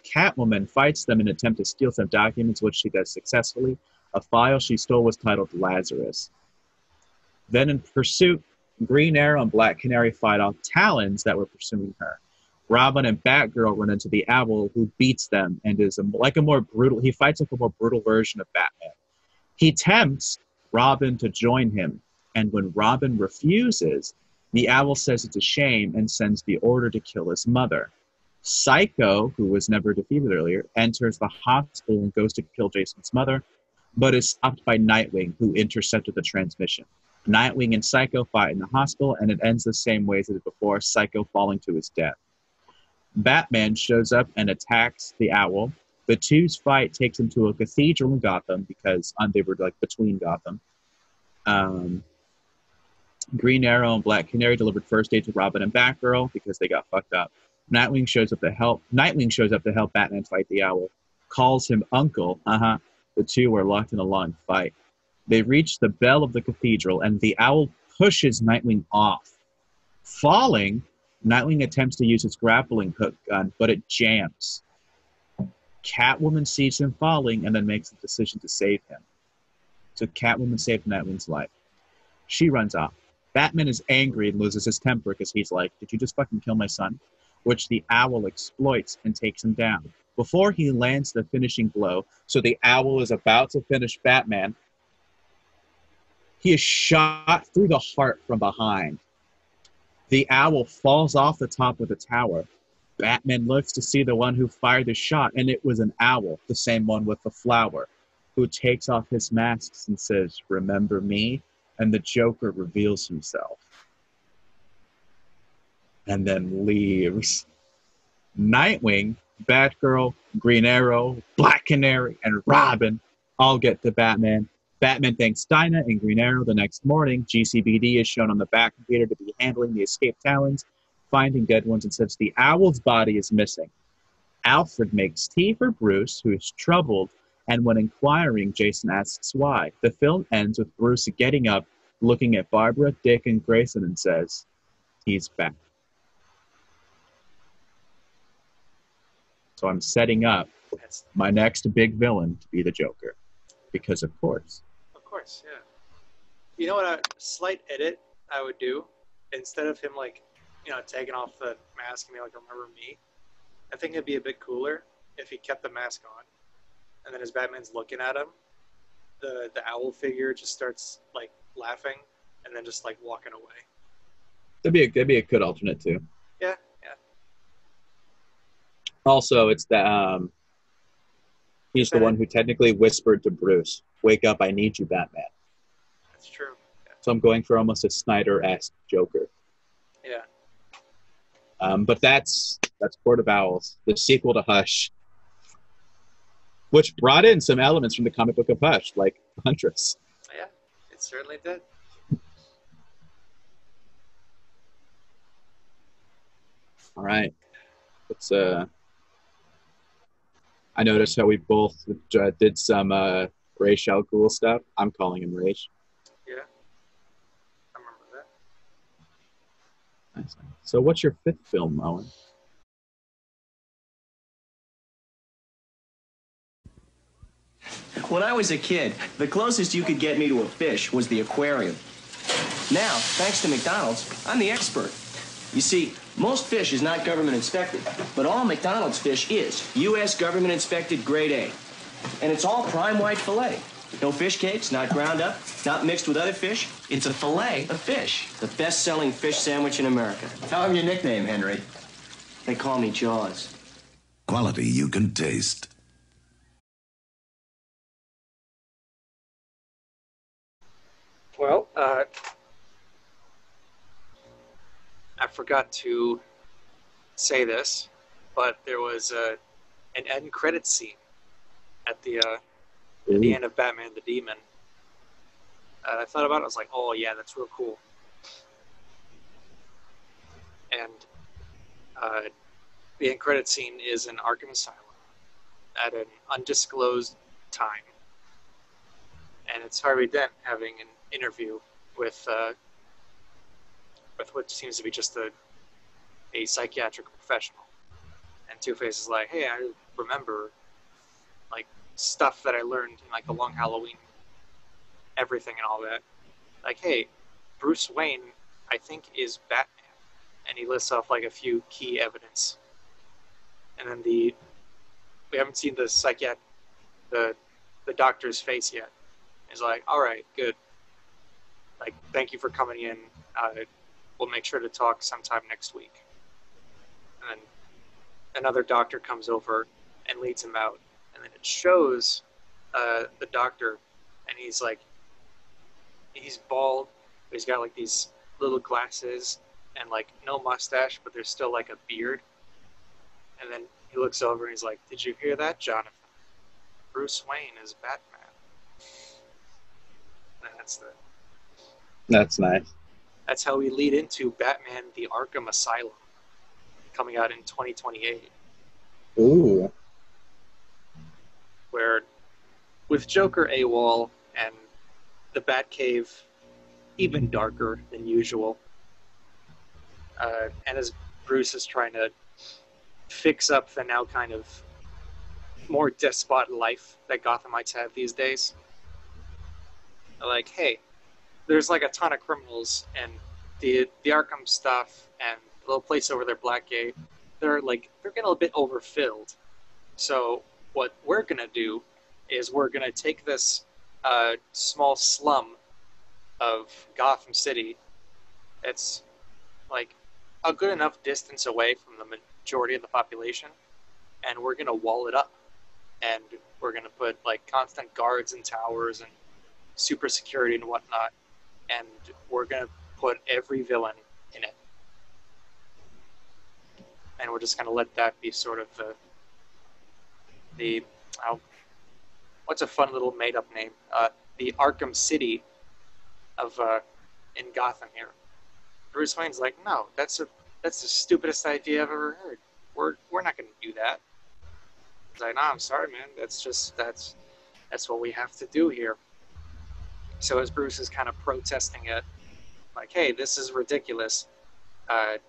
Catwoman fights them in an attempt to steal some documents, which she does successfully. A file she stole was titled Lazarus. Then in pursuit, Green Arrow and Black Canary fight off Talons that were pursuing her. Robin and Batgirl run into the Owl, who beats them and is he fights like a more brutal version of Batman. He tempts Robin to join him, and when Robin refuses, the Owl says it's a shame and sends the order to kill his mother. Psycho, who was never defeated earlier, enters the hospital and goes to kill Jason's mother, but is stopped by Nightwing, who intercepted the transmission. Nightwing and Psycho fight in the hospital, and it ends the same way as it did before, Psycho falling to his death. Batman shows up and attacks the Owl. The two's fight takes him to a cathedral in Gotham because they were like between Gotham. Green Arrow and Black Canary delivered first aid to Robin and Batgirl because they got fucked up. Nightwing shows up to help Batman fight the Owl. Calls him Uncle. The two are locked in a long fight. They reach the bell of the cathedral, and the Owl pushes Nightwing off. Falling, Nightwing attempts to use his grappling hook gun, but it jams. Catwoman sees him falling and then makes the decision to save him. So Catwoman saved Nightwing's life. She runs off. Batman is angry and loses his temper because he's like, did you just fucking kill my son? Which the Owl exploits and takes him down. Before he lands the finishing blow, so the Owl is about to finish Batman, he is shot through the heart from behind. The Owl falls off the top of the tower. Batman looks to see the one who fired the shot, and it was an owl, the same one with the flower, who takes off his masks and says, remember me? And the Joker reveals himself. And then leaves. Nightwing, Batgirl, Green Arrow, Black Canary, and Robin all get to Batman. Batman thanks Dinah and Green Arrow the next morning. GCPD is shown on the back computer to be handling the escaped Talons, finding dead ones, and says the Owl's body is missing. Alfred makes tea for Bruce, who is troubled, and when inquiring, Jason asks why. The film ends with Bruce getting up, looking at Barbara, Dick, and Grayson, and says, he's back. So I'm setting up my next big villain to be the Joker. Because of course. Of course, yeah. You know what a slight edit I would do? Instead of him, like, taking off the mask and being like, remember me? I think it'd be a bit cooler if he kept the mask on. And then as Batman's looking at him, the owl figure just starts, like, laughing and then just, like, walking away. That'd be a good alternate, too. Yeah. Also, it's the, he's the one who technically whispered to Bruce, wake up, I need you, Batman. That's true. Yeah. So I'm going for almost a Snyder-esque Joker. Yeah. But that's Court of Owls, the sequel to Hush, which brought in some elements from the comic book of Hush, like Huntress. Yeah, it certainly did. All right. Let's, I noticed how we both did some Ra's al Ghul stuff. I'm calling him Ra's. Yeah, I remember that. Nice. So what's your fifth film, Owen? When I was a kid, the closest you could get me to a fish was the aquarium. Now, thanks to McDonald's, I'm the expert. You see, most fish is not government inspected, but all McDonald's fish is U.S. government inspected grade A. And it's all prime white filet. No fish cakes, not ground up, not mixed with other fish. It's a filet of fish. The best-selling fish sandwich in America. Tell him your nickname, Henry. They call me Jaws. Quality you can taste. Well, I forgot to say this, but there was an end credit scene at the end of Batman the Demon. I thought about it. I was like, oh yeah, that's real cool. And the end credit scene is in Arkham Asylum at an undisclosed time, and it's Harvey Dent having an interview with what seems to be just a psychiatric professional. And Two-Face is like, hey, I remember like stuff that I learned in like the Long Halloween, everything and all that. Like, hey, Bruce Wayne, I think, is Batman, and he lists off like a few key evidence. And then we haven't seen the doctor's face yet. He's like, all right, good. Like, thank you for coming in. We'll make sure to talk sometime next week. And then another doctor comes over and leads him out. And then it shows the doctor, and he's bald, but he's got like these little glasses and like no mustache, but there's still like a beard. And then he looks over and he's like, did you hear that, Jonathan? Bruce Wayne is Batman. And That's nice. That's how we lead into Batman: The Arkham Asylum, coming out in 2028. Ooh. Where, with Joker AWOL and the Batcave even darker than usual, and as Bruce is trying to fix up the now kind of more despot life that Gothamites have these days. Like, hey, there's like a ton of criminals, and the Arkham stuff and the little place over there, Blackgate, they're getting a bit overfilled. So what we're gonna do is we're gonna take this small slum of Gotham City. It's like a good enough distance away from the majority of the population, and we're gonna wall it up, and we're gonna put like constant guards and towers and super security and whatnot, and we're gonna put every villain in it, and we're just gonna let that be sort of the what's a fun little made up name, the Arkham City of in Gotham here. Bruce Wayne's like, no, that's the stupidest idea I've ever heard. We're not gonna do that. He's like, no, I'm sorry, man. That's what we have to do here. So as Bruce is kind of protesting it, like, hey, this is ridiculous,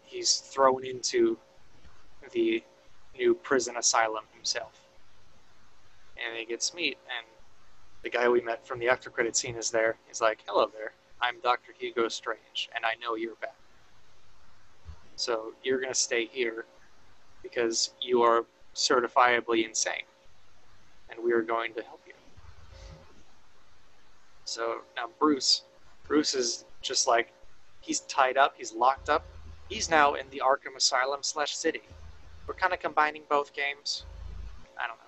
he's thrown into the new prison asylum himself. And he gets meat, and the guy we met from the after credit scene is there. He's like, hello there, I'm Dr. Hugo Strange, and I know you're bad. So you're going to stay here because you are certifiably insane, and we are going to help you. So now Bruce is just like, he's tied up, he's locked up. He's now in the Arkham Asylum / City. We're kind of combining both games. I don't know.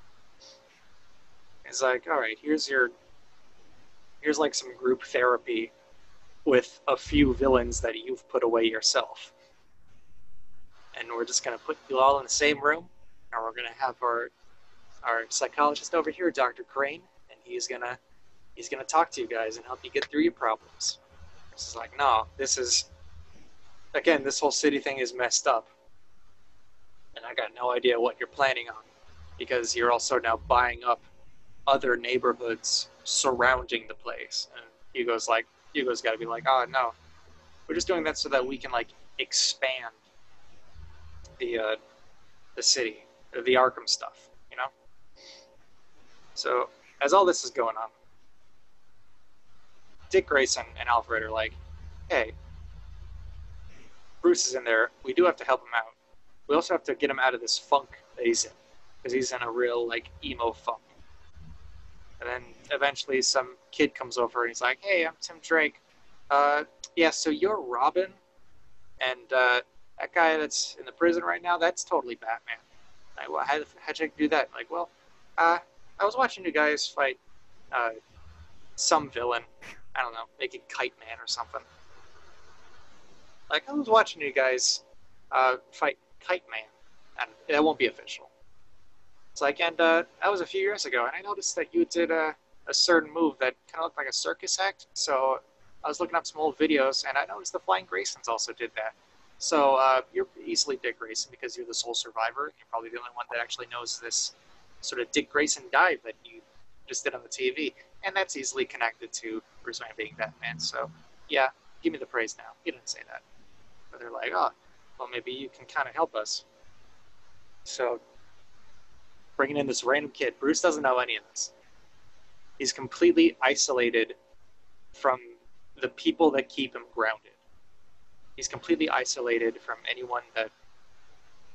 It's like, all right, here's like some group therapy with a few villains that you've put away yourself. And we're just going to put you all in the same room, and we're going to have our psychologist over here, Dr. Crane, and he's going to talk to you guys and help you get through your problems. It's like, no, this whole city thing is messed up. And I got no idea what you're planning on, because you're also now buying up other neighborhoods surrounding the place. And Hugo's got to be like, oh no, we're just doing that so that we can like expand the city, the Arkham stuff, you know? So as all this is going on, Dick Grayson and Alfred are like, hey, Bruce is in there. We do have to help him out. We also have to get him out of this funk that he's in, because he's in a real like emo funk. And then eventually some kid comes over and he's like, hey, I'm Tim Drake. Yeah, so you're Robin, and that guy that's in the prison right now, that's totally Batman. Like, well, how'd you do that? Like, well, I was watching you guys fight some villain. I don't know, make it Kite Man or something. Like, I was watching you guys fight Kite Man, and that won't be official. It's like, and that was a few years ago, and I noticed that you did a certain move that kind of looked like a circus act, so I was looking up some old videos, and I noticed the Flying Graysons also did that. So you're easily Dick Grayson because you're the sole survivor. You're probably the only one that actually knows this sort of Dick Grayson dive that you just did on the TV, and that's easily connected to Bruce Wayne being Batman. So yeah, give me the praise now. He didn't say that, but they're like, oh, well, maybe you can kind of help us. So bringing in this random kid. Bruce doesn't know any of this. He's completely isolated from the people that keep him grounded. He's completely isolated from anyone that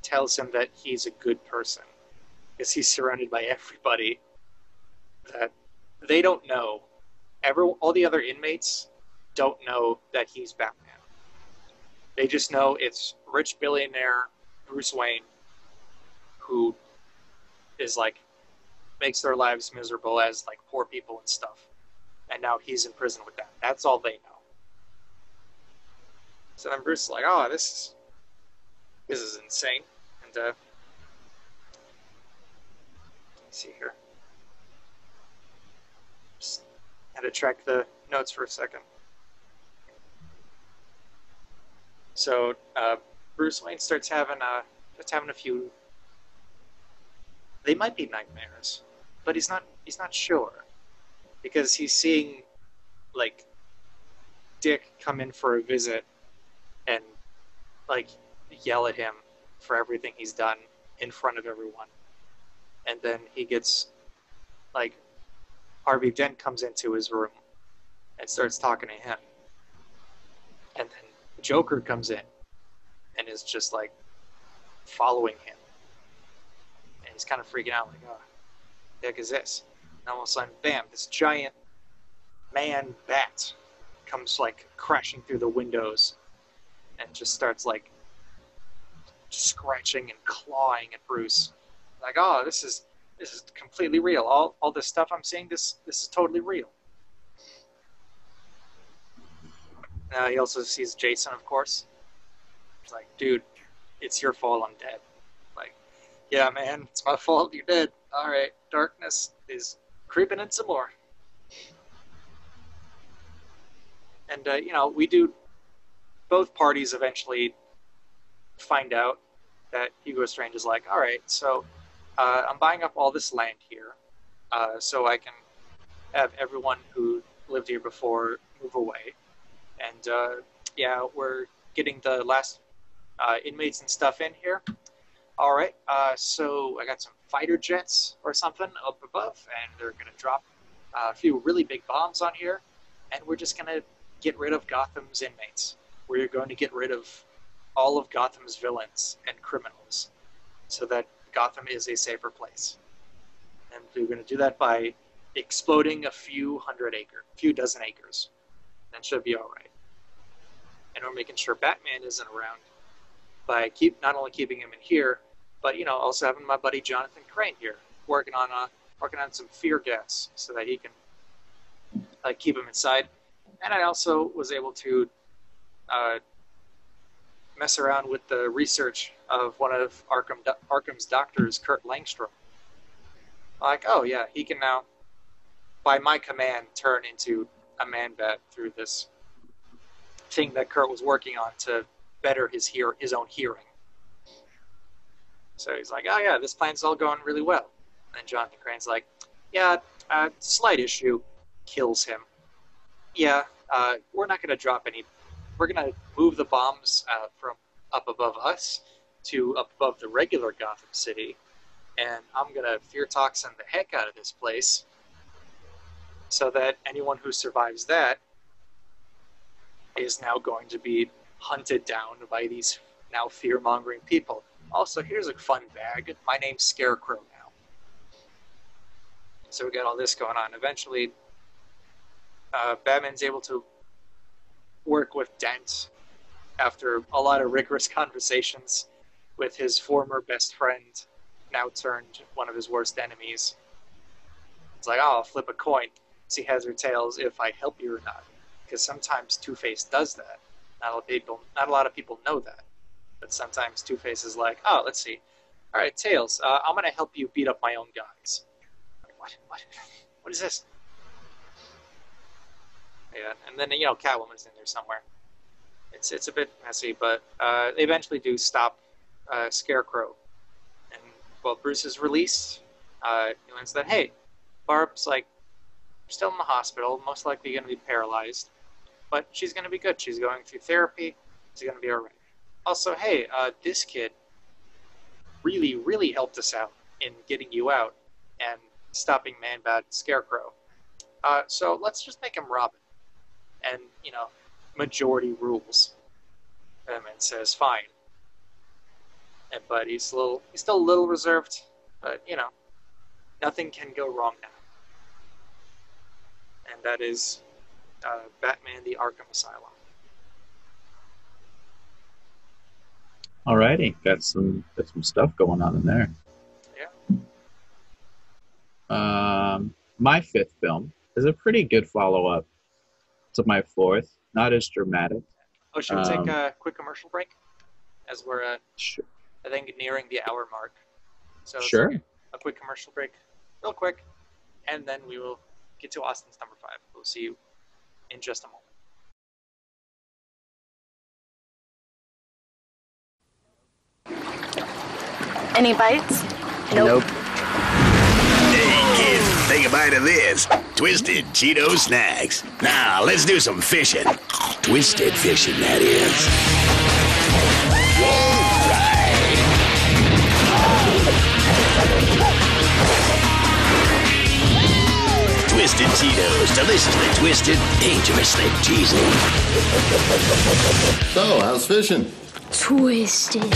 tells him that he's a good person, because he's surrounded by everybody that they don't know. All the other inmates don't know that he's Batman. They just know it's rich billionaire Bruce Wayne who is like makes their lives miserable as like poor people and stuff. And now he's in prison with them. That's all they know. So then Bruce is like, oh, this is insane. And let's see here. Just had to track the notes for a second. So Bruce Wayne starts having a few. They might be nightmares, but he's not sure, because he's seeing like Dick come in for a visit and like yell at him for everything he's done in front of everyone, and then he gets like Harvey Dent comes into his room and starts talking to him, and then Joker comes in and is just like following him, and he's kind of freaking out, like, oh, the heck is this? And all of a sudden, bam, this giant man bat comes like crashing through the windows and just starts like scratching and clawing at Bruce, like, oh, this is completely real. All this stuff I'm seeing, this is totally real. He also sees Jason, of course. He's like, dude, it's your fault I'm dead. Like, yeah, man, it's my fault you're dead. All right, darkness is creeping in some more. And, we do, both parties eventually find out that Hugo Strange is like, all right, so I'm buying up all this land here so I can have everyone who lived here before move away. And, yeah, we're getting the last inmates and stuff in here. All right, so I got some fighter jets or something up above, and they're going to drop a few really big bombs on here, and we're just going to get rid of Gotham's inmates. We're going to get rid of all of Gotham's villains and criminals so that Gotham is a safer place. And we're going to do that by exploding a few dozen acres. That should be all right. And we're making sure Batman isn't around by not only keeping him in here, but also having my buddy Jonathan Crane here working on some fear gas so that he can keep him inside. And I also was able to mess around with the research of one of Arkham's doctors, Kurt Langstrom. Like, oh yeah, he can now, by my command, turn into a Man-Bat through this thing that Kurt was working on to better his own hearing. So he's like, oh yeah, this plan's all going really well. And Jonathan Crane's like, yeah, slight issue, kills him. Yeah, we're not going to drop any. We're going to move the bombs from up above us to up above the regular Gotham City, and I'm going to fear toxin the heck out of this place so that anyone who survives that is now going to be hunted down by these now fear-mongering people. Also, here's a fun bag. My name's Scarecrow now. So we got all this going on. Eventually, Batman's able to work with Dent after a lot of rigorous conversations with his former best friend, now turned one of his worst enemies. It's like, oh, I'll flip a coin, see heads or tails if I help you or not. Because sometimes Two-Face does that. Not a lot of people know that. But sometimes Two-Face is like, oh, let's see. All right, Tails, I'm going to help you beat up my own guys. Like, what is this? Yeah, and then, Catwoman's in there somewhere. It's a bit messy, but they eventually do stop Scarecrow. And, well, Bruce is released. He learns that, hey, Barb's, still in the hospital, most likely going to be paralyzed. But she's going to be good. She's going through therapy. She's going to be all right. Also, hey, this kid really, really helped us out in getting you out and stopping Man-Bat and Scarecrow. So let's just make him Robin. And, majority rules. Batman says, fine. But he's still a little reserved, but, nothing can go wrong now. And that is Batman the Arkham Asylum. Alrighty, got some stuff going on in there. Yeah. My fifth film is a pretty good follow-up to my fourth. Not as dramatic. Oh, should we take a quick commercial break? As we're, Sure. I think, nearing the hour mark. So Sure. A quick commercial break, real quick, and then we will get to Austin's number 5. We'll see you in just a moment. Any bites? Nope. Hey, kids, take a bite of this. Twisted Cheeto Snacks. Now, let's do some fishing. Twisted fishing, that is. Whoa, right. Twisted Cheetos. Deliciously twisted, dangerously cheesy. So, how's fishing? Twisted.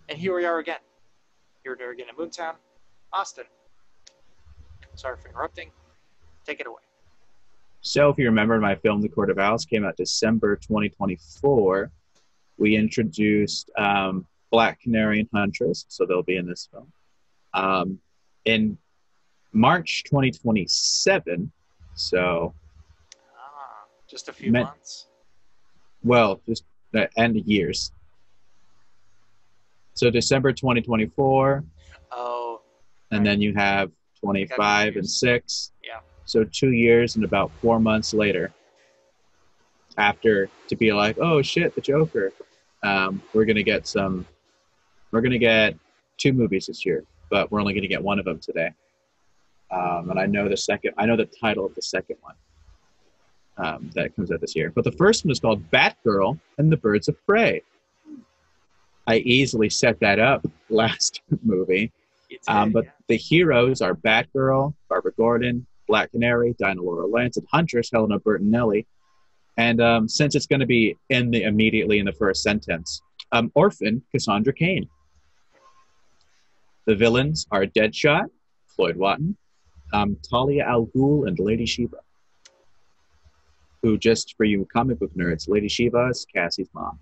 And here we are again. Here we are again in MoonTown. Austin, sorry for interrupting. Take it away. So if you remember, my film, The Court of Owls, came out December 2024. We introduced Black Canary and Huntress, so they'll be in this film. In March 2027, so... just a few months. Well, just the end of years. So December 2024. Oh. And right. then you have 25 and 6. Yeah. So 2 years and about 4 months later, after to be like, oh shit, the Joker. We're gonna get 2 movies this year, but we're only gonna get one of them today. And I know the title of the second one that comes out this year. But the first one is called Batgirl and the Birds of Prey. I easily set that up last movie. But the heroes are Batgirl, Barbara Gordon, Black Canary, Dinah Laura Lance, and Huntress, Helena Bertinelli. And since it's going to be immediately in the first sentence, Orphan, Cassandra Cain. The villains are Deadshot, Floyd Watton, Talia al Ghul, and Lady Shiva. Who, just for you comic book nerds, Lady Shiva is Cassie's mom.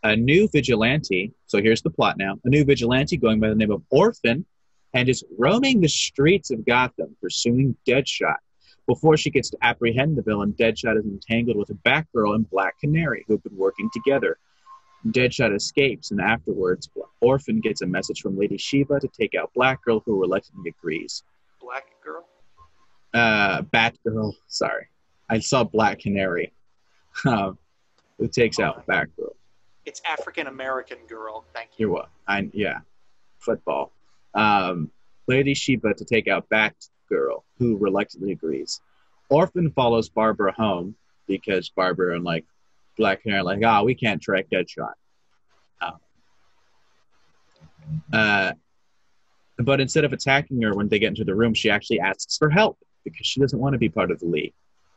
A new vigilante, so here's the plot now, a new vigilante going by the name of Orphan and is roaming the streets of Gotham pursuing Deadshot. Before she gets to apprehend the villain, Deadshot is entangled with a Batgirl and Black Canary who have been working together. Deadshot escapes, and afterwards, Orphan gets a message from Lady Shiva to take out Black Girl, who reluctantly agrees. Black Girl? Batgirl, sorry. I saw Black Canary. Who takes out Batgirl. It's African-American girl, thank you. You're what? Yeah. Football. Lady Shiva to take out Batgirl, who reluctantly agrees. Orphan follows Barbara home because Barbara and Black Canary are like, we can't track Deadshot. But instead of attacking her when they get into the room, she actually asks for help because she doesn't want to be part of the League.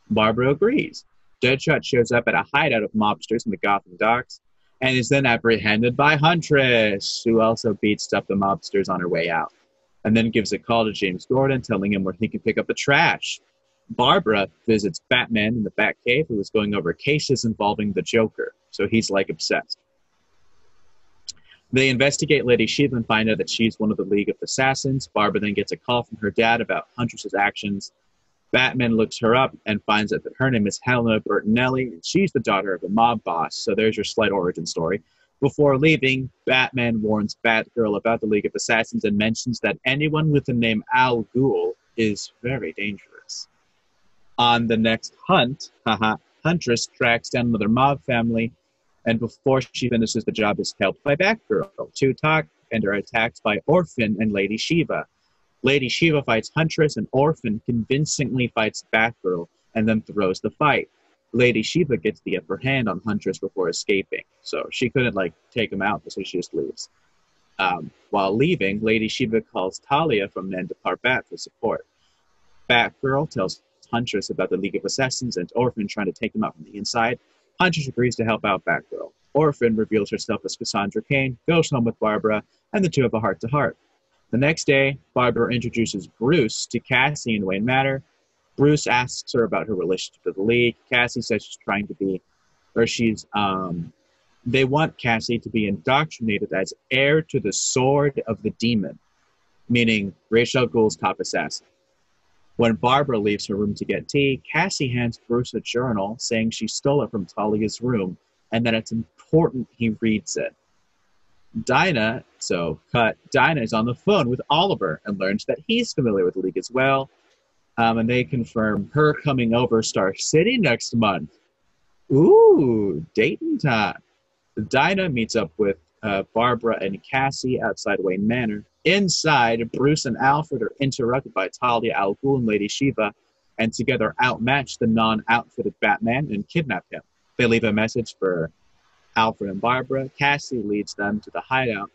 Barbara agrees. Deadshot shows up at a hideout of mobsters in the Gotham docks and is then apprehended by Huntress, who also beats up the mobsters on her way out, and then gives a call to James Gordon, telling him where he can pick up the trash. Barbara visits Batman in the Batcave, who is going over cases involving the Joker, so he's obsessed. They investigate Lady Shiva and find out that she's one of the League of Assassins. Barbara then gets a call from her dad about Huntress's actions. Batman looks her up and finds out that her name is Helena Bertinelli, and she's the daughter of a mob boss, so there's your slight origin story. Before leaving, Batman warns Batgirl about the League of Assassins and mentions that anyone with the name Al Ghul is very dangerous. On the next hunt, Huntress tracks down another mob family, and before she finishes the job is helped by Batgirl to talk and are attacked by Orphan and Lady Shiva. Lady Shiva fights Huntress, and Orphan convincingly fights Batgirl and then throws the fight. Lady Shiva gets the upper hand on Huntress before escaping. So she couldn't, like, take him out, so she just leaves. While leaving, Lady Shiva calls Talia from Nanda Parbat for support. Batgirl tells Huntress about the League of Assassins and Orphan trying to take him out from the inside. Huntress agrees to help out Batgirl. Orphan reveals herself as Cassandra Cain, goes home with Barbara, and the two have a heart-to-heart. The next day, Barbara introduces Bruce to Cassie and Wayne Manor. Bruce asks her about her relationship with the League. Cassie says they want Cassie to be indoctrinated as heir to the Sword of the Demon, meaning Ra's al Ghul's top assassin. When Barbara leaves her room to get tea, Cassie hands Bruce a journal saying she stole it from Talia's room and that it's important he reads it. Dinah is on the phone with Oliver and learns that he's familiar with the League as well. And they confirm her coming over Star City next month. Ooh, dating time. Dinah meets up with Barbara and Cassie outside Wayne Manor. Inside, Bruce and Alfred are interrupted by Talia al Ghul and Lady Shiva, and together outmatch the non-outfitted Batman and kidnap him. They leave a message for Alfred and Barbara. Cassie leads them to the hideout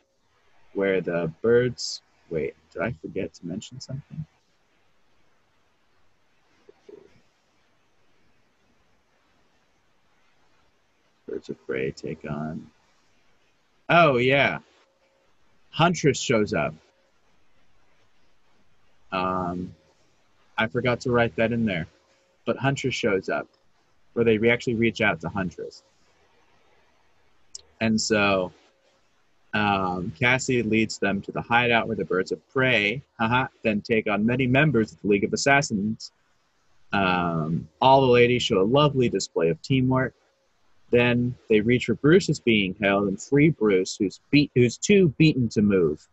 where the birds... Wait, did I forget to mention something? Birds of Prey take on... Oh, yeah. Huntress shows up. I forgot to write that in there. But Huntress shows up. Where they actually reach out to Huntress. And so Cassie leads them to the hideout where the Birds of Prey then take on many members of the League of Assassins. All the ladies show a lovely display of teamwork. Then they reach where Bruce is being held and free Bruce, who's too beaten to move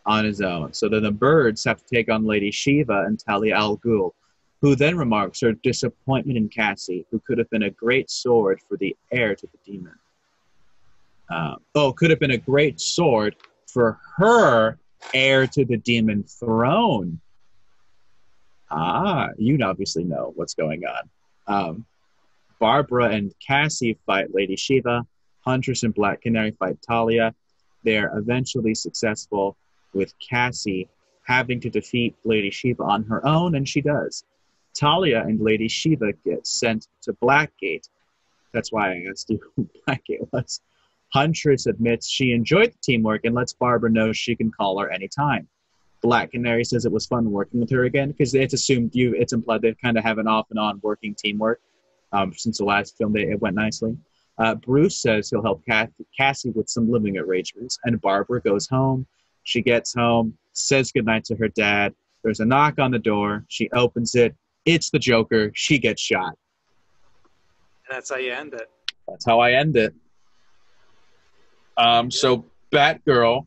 on his own. So then the birds have to take on Lady Shiva and Talia al Ghul, who then remarks her disappointment in Cassie, who could have been a great sword for the heir to the demon. Could have been a great sword for her heir to the demon throne. You obviously know what's going on. Barbara and Cassie fight Lady Shiva. Huntress and Black Canary fight Talia. They're eventually successful, with Cassie having to defeat Lady Shiva on her own, and she does. Talia and Lady Shiva get sent to Blackgate. That's why I asked you who Blackgate was. Huntress admits she enjoyed the teamwork and lets Barbara know she can call her anytime. Black Canary says it was fun working with her again, because it's implied they kind of have an off and on working teamwork. Since the last film, it went nicely. Bruce says he'll help Cassie with some living arrangements, and Barbara goes home. She gets home, says goodnight to her dad. There's a knock on the door. She opens it. It's the Joker. She gets shot. And that's how you end it. That's how I end it. So Batgirl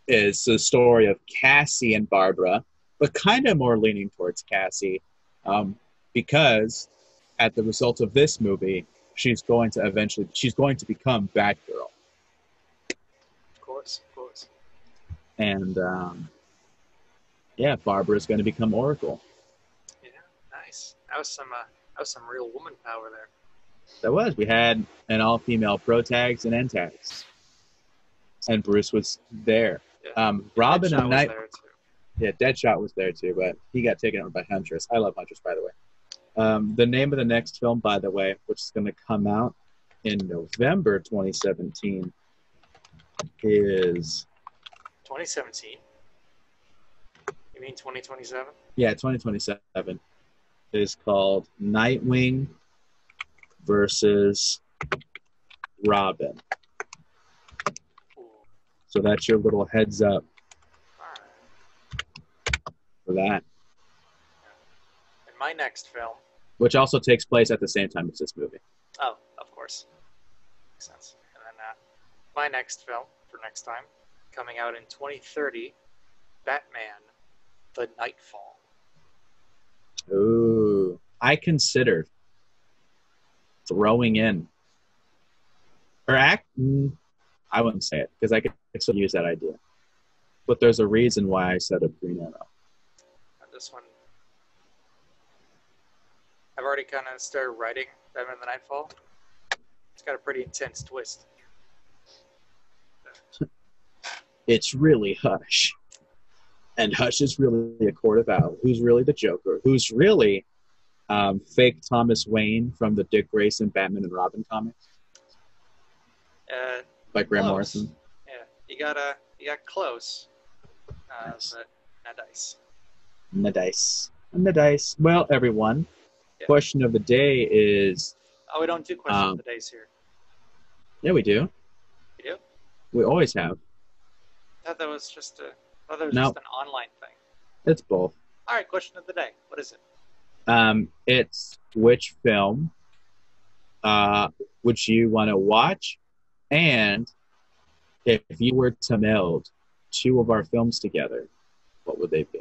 is the story of Cassie and Barbara, but kind of more leaning towards Cassie, because at the result of this movie, she's going to become Batgirl. Of course. And Barbara's going to become Oracle. Yeah, nice. That was some real woman power there. That was. We had an all-female pro-tags and end tags. And Bruce was there. Yeah. Robin Deadshot and Night. was there too. Yeah, Deadshot was there too, but he got taken out by Huntress. I love Huntress, by the way. The name of the next film, by the way, which is going to come out in November 2017, is... 2017? You mean 2027? Yeah, 2027. Is called Nightwing versus Robin. So that's your little heads up for that. And my next film... Which also takes place at the same time as this movie. Oh, of course. Makes sense. And then my next film for next time, coming out in 2030, Batman, The Nightfall. Ooh. I considered throwing in... I wouldn't say it, because I could still use that idea. But there's a reason why I set up Green Arrow. And this one... I've already kind of started writing Batman the Nightfall. It's got a pretty intense twist. It's really Hush. And Hush is really a court of owl. Who's really the Joker? Who's really fake Thomas Wayne from the Dick Grayson Batman and Robin comics? By Grant Morrison. Yeah, you got close. Nice. But not dice. The dice. Well, everyone, question of the day is... Oh, we don't do question of the days here. Yeah, we do. We do? We always have. I thought that was just just an online thing. It's both. All right, question of the day. What is it? It's which film would you want to watch? And if you were to meld two of our films together, what would they be?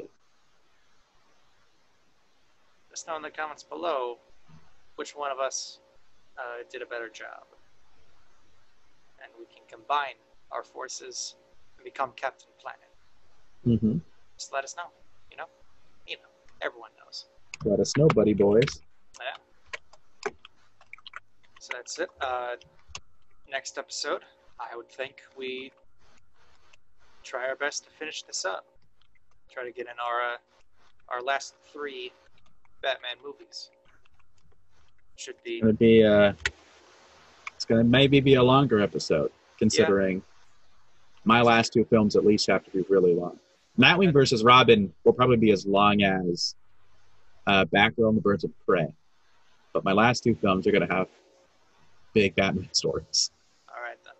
Let us know in the comments below which one of us did a better job. And we can combine our forces and become Captain Planet. Mm-hmm. Just let us know. You know, everyone knows. Let us know, buddy boys. Yeah. So that's it. Next episode, I would think we try our best to finish this up. Try to get in our last 3 Batman movies. Should be. It's gonna maybe be a longer episode, considering my last 2 films at least have to be really long. Nightwing versus Robin will probably be as long as Batgirl and the Birds of Prey. But my last 2 films are going to have big Batman stories. All right, then.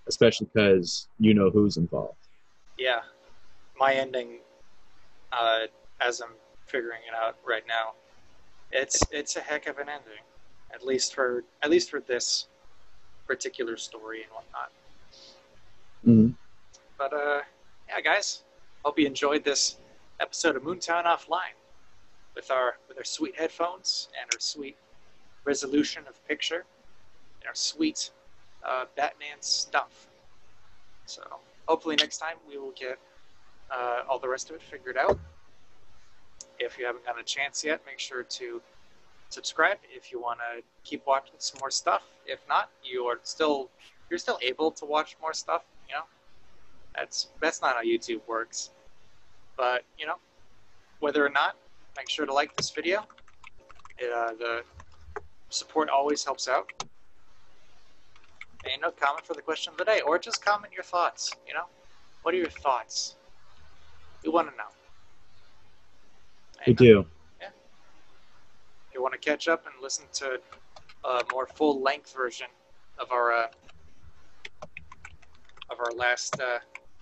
Especially because you know who's involved. Yeah. My ending, as I'm figuring it out right now, it's a heck of an ending. At least for this particular story and whatnot. Mm-hmm. But yeah, guys, hope you enjoyed this episode of MoonTown Offline with our sweet headphones and our sweet resolution of picture and our sweet Batman stuff. So hopefully next time we will get all the rest of it figured out. If you haven't gotten a chance yet, make sure to subscribe if you want to keep watching some more stuff. If not, you're still able to watch more stuff. You know, that's not how YouTube works. But you know, whether or not, make sure to like this video. The support always helps out. And comment for the question of the day, or just comment your thoughts. You know, what are your thoughts? We want to know. We do. Yeah. If you want to catch up and listen to a more full-length version of our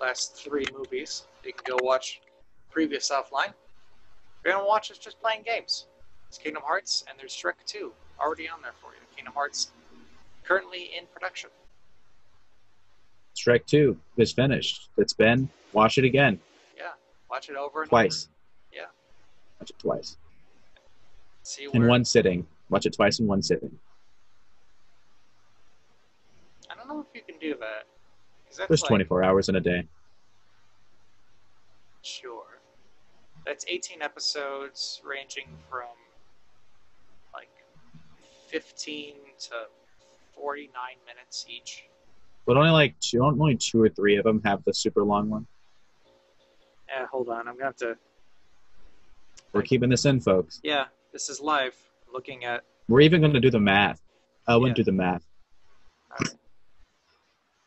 last 3 movies, you can go watch previous offline. If you're gonna watch us just playing games, it's Kingdom Hearts and there's Shrek 2 already on there for you. Kingdom Hearts currently in production. Shrek 2 is finished. It's been. Watch it again. Yeah, watch it over and twice. Over. Yeah. Watch it twice. See in one sitting. Watch it twice in one sitting. I don't know if you can do that. There's 24 hours in a day. Sure. That's 18 episodes ranging from like 15 to 49 minutes each. But only 2 or 3 of them have the super long one. Yeah, hold on. I'm going to have to... We're keeping this in, folks. Yeah, this is live. Looking at... We're even going to do the math. Owen, do the math. All right.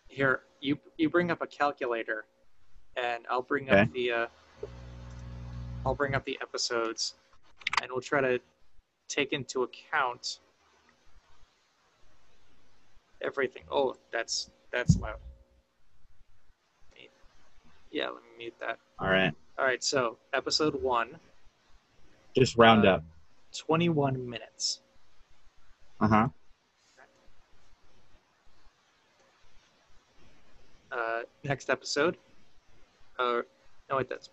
Here, you bring up a calculator, and I'll bring up the episodes, and we'll try to take into account everything. Oh, that's loud. Yeah, let me mute that. All right. All right, so episode 1. Just round up. 21 minutes. Uh-huh. Next episode. No, wait, that's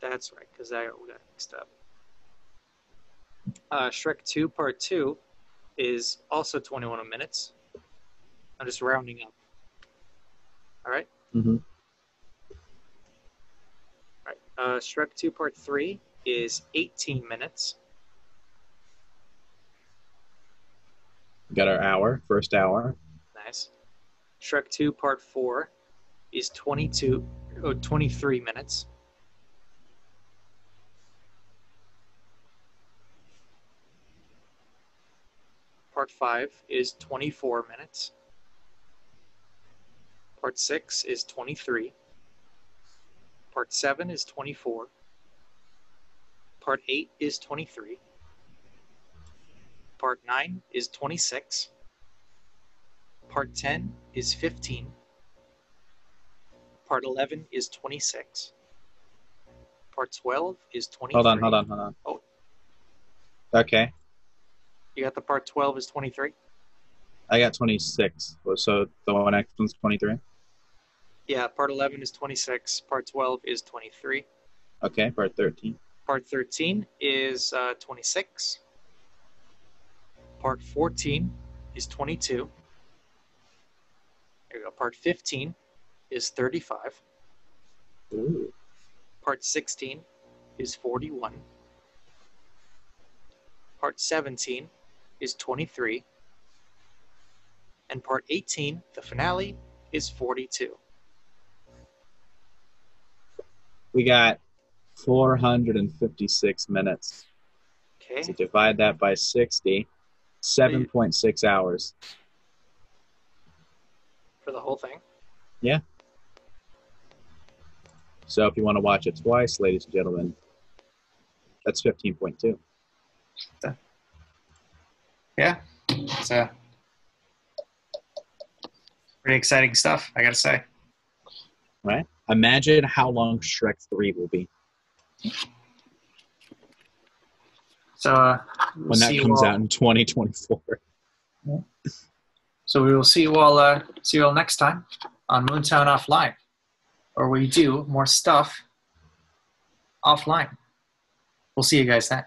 right, because we got mixed up. Shrek 2 Part 2 is also 21 minutes. I'm just rounding up. All right? Mm-hmm. All right. Shrek 2 Part 3 is 18 minutes. We got our hour, first hour. Nice. Shrek 2 Part 4 is 23 minutes. Part 5 is 24 minutes. Part 6 is 23. Part 7 is 24. Part 8 is 23. Part 9 is 26. Part 10 is 15. Part 11 is 26. Part 12 is 23. Hold on. Oh, Okay. you got the part 12 is 23? I got 26. So the one next one's 23? Yeah, part 11 is 26. Part 12 is 23. Okay, part 13. Part 13 is 26. Part 14 is 22. There you go. Part 15 is 35. Ooh. Part 16 is 41. Part 17 is 23. And part 18, the finale, is 42. We got 456 minutes. Okay. So divide that by 60, 7.6 hours. For the whole thing? Yeah. So if you want to watch it twice, ladies and gentlemen, that's 15.2. Yeah, it's pretty exciting stuff, I gotta say. Right? Imagine how long Shrek 3 will be. So when that comes out in 2024. Yeah. So we will see you all next time on MoonTown Offline, where we do more stuff offline. We'll see you guys then.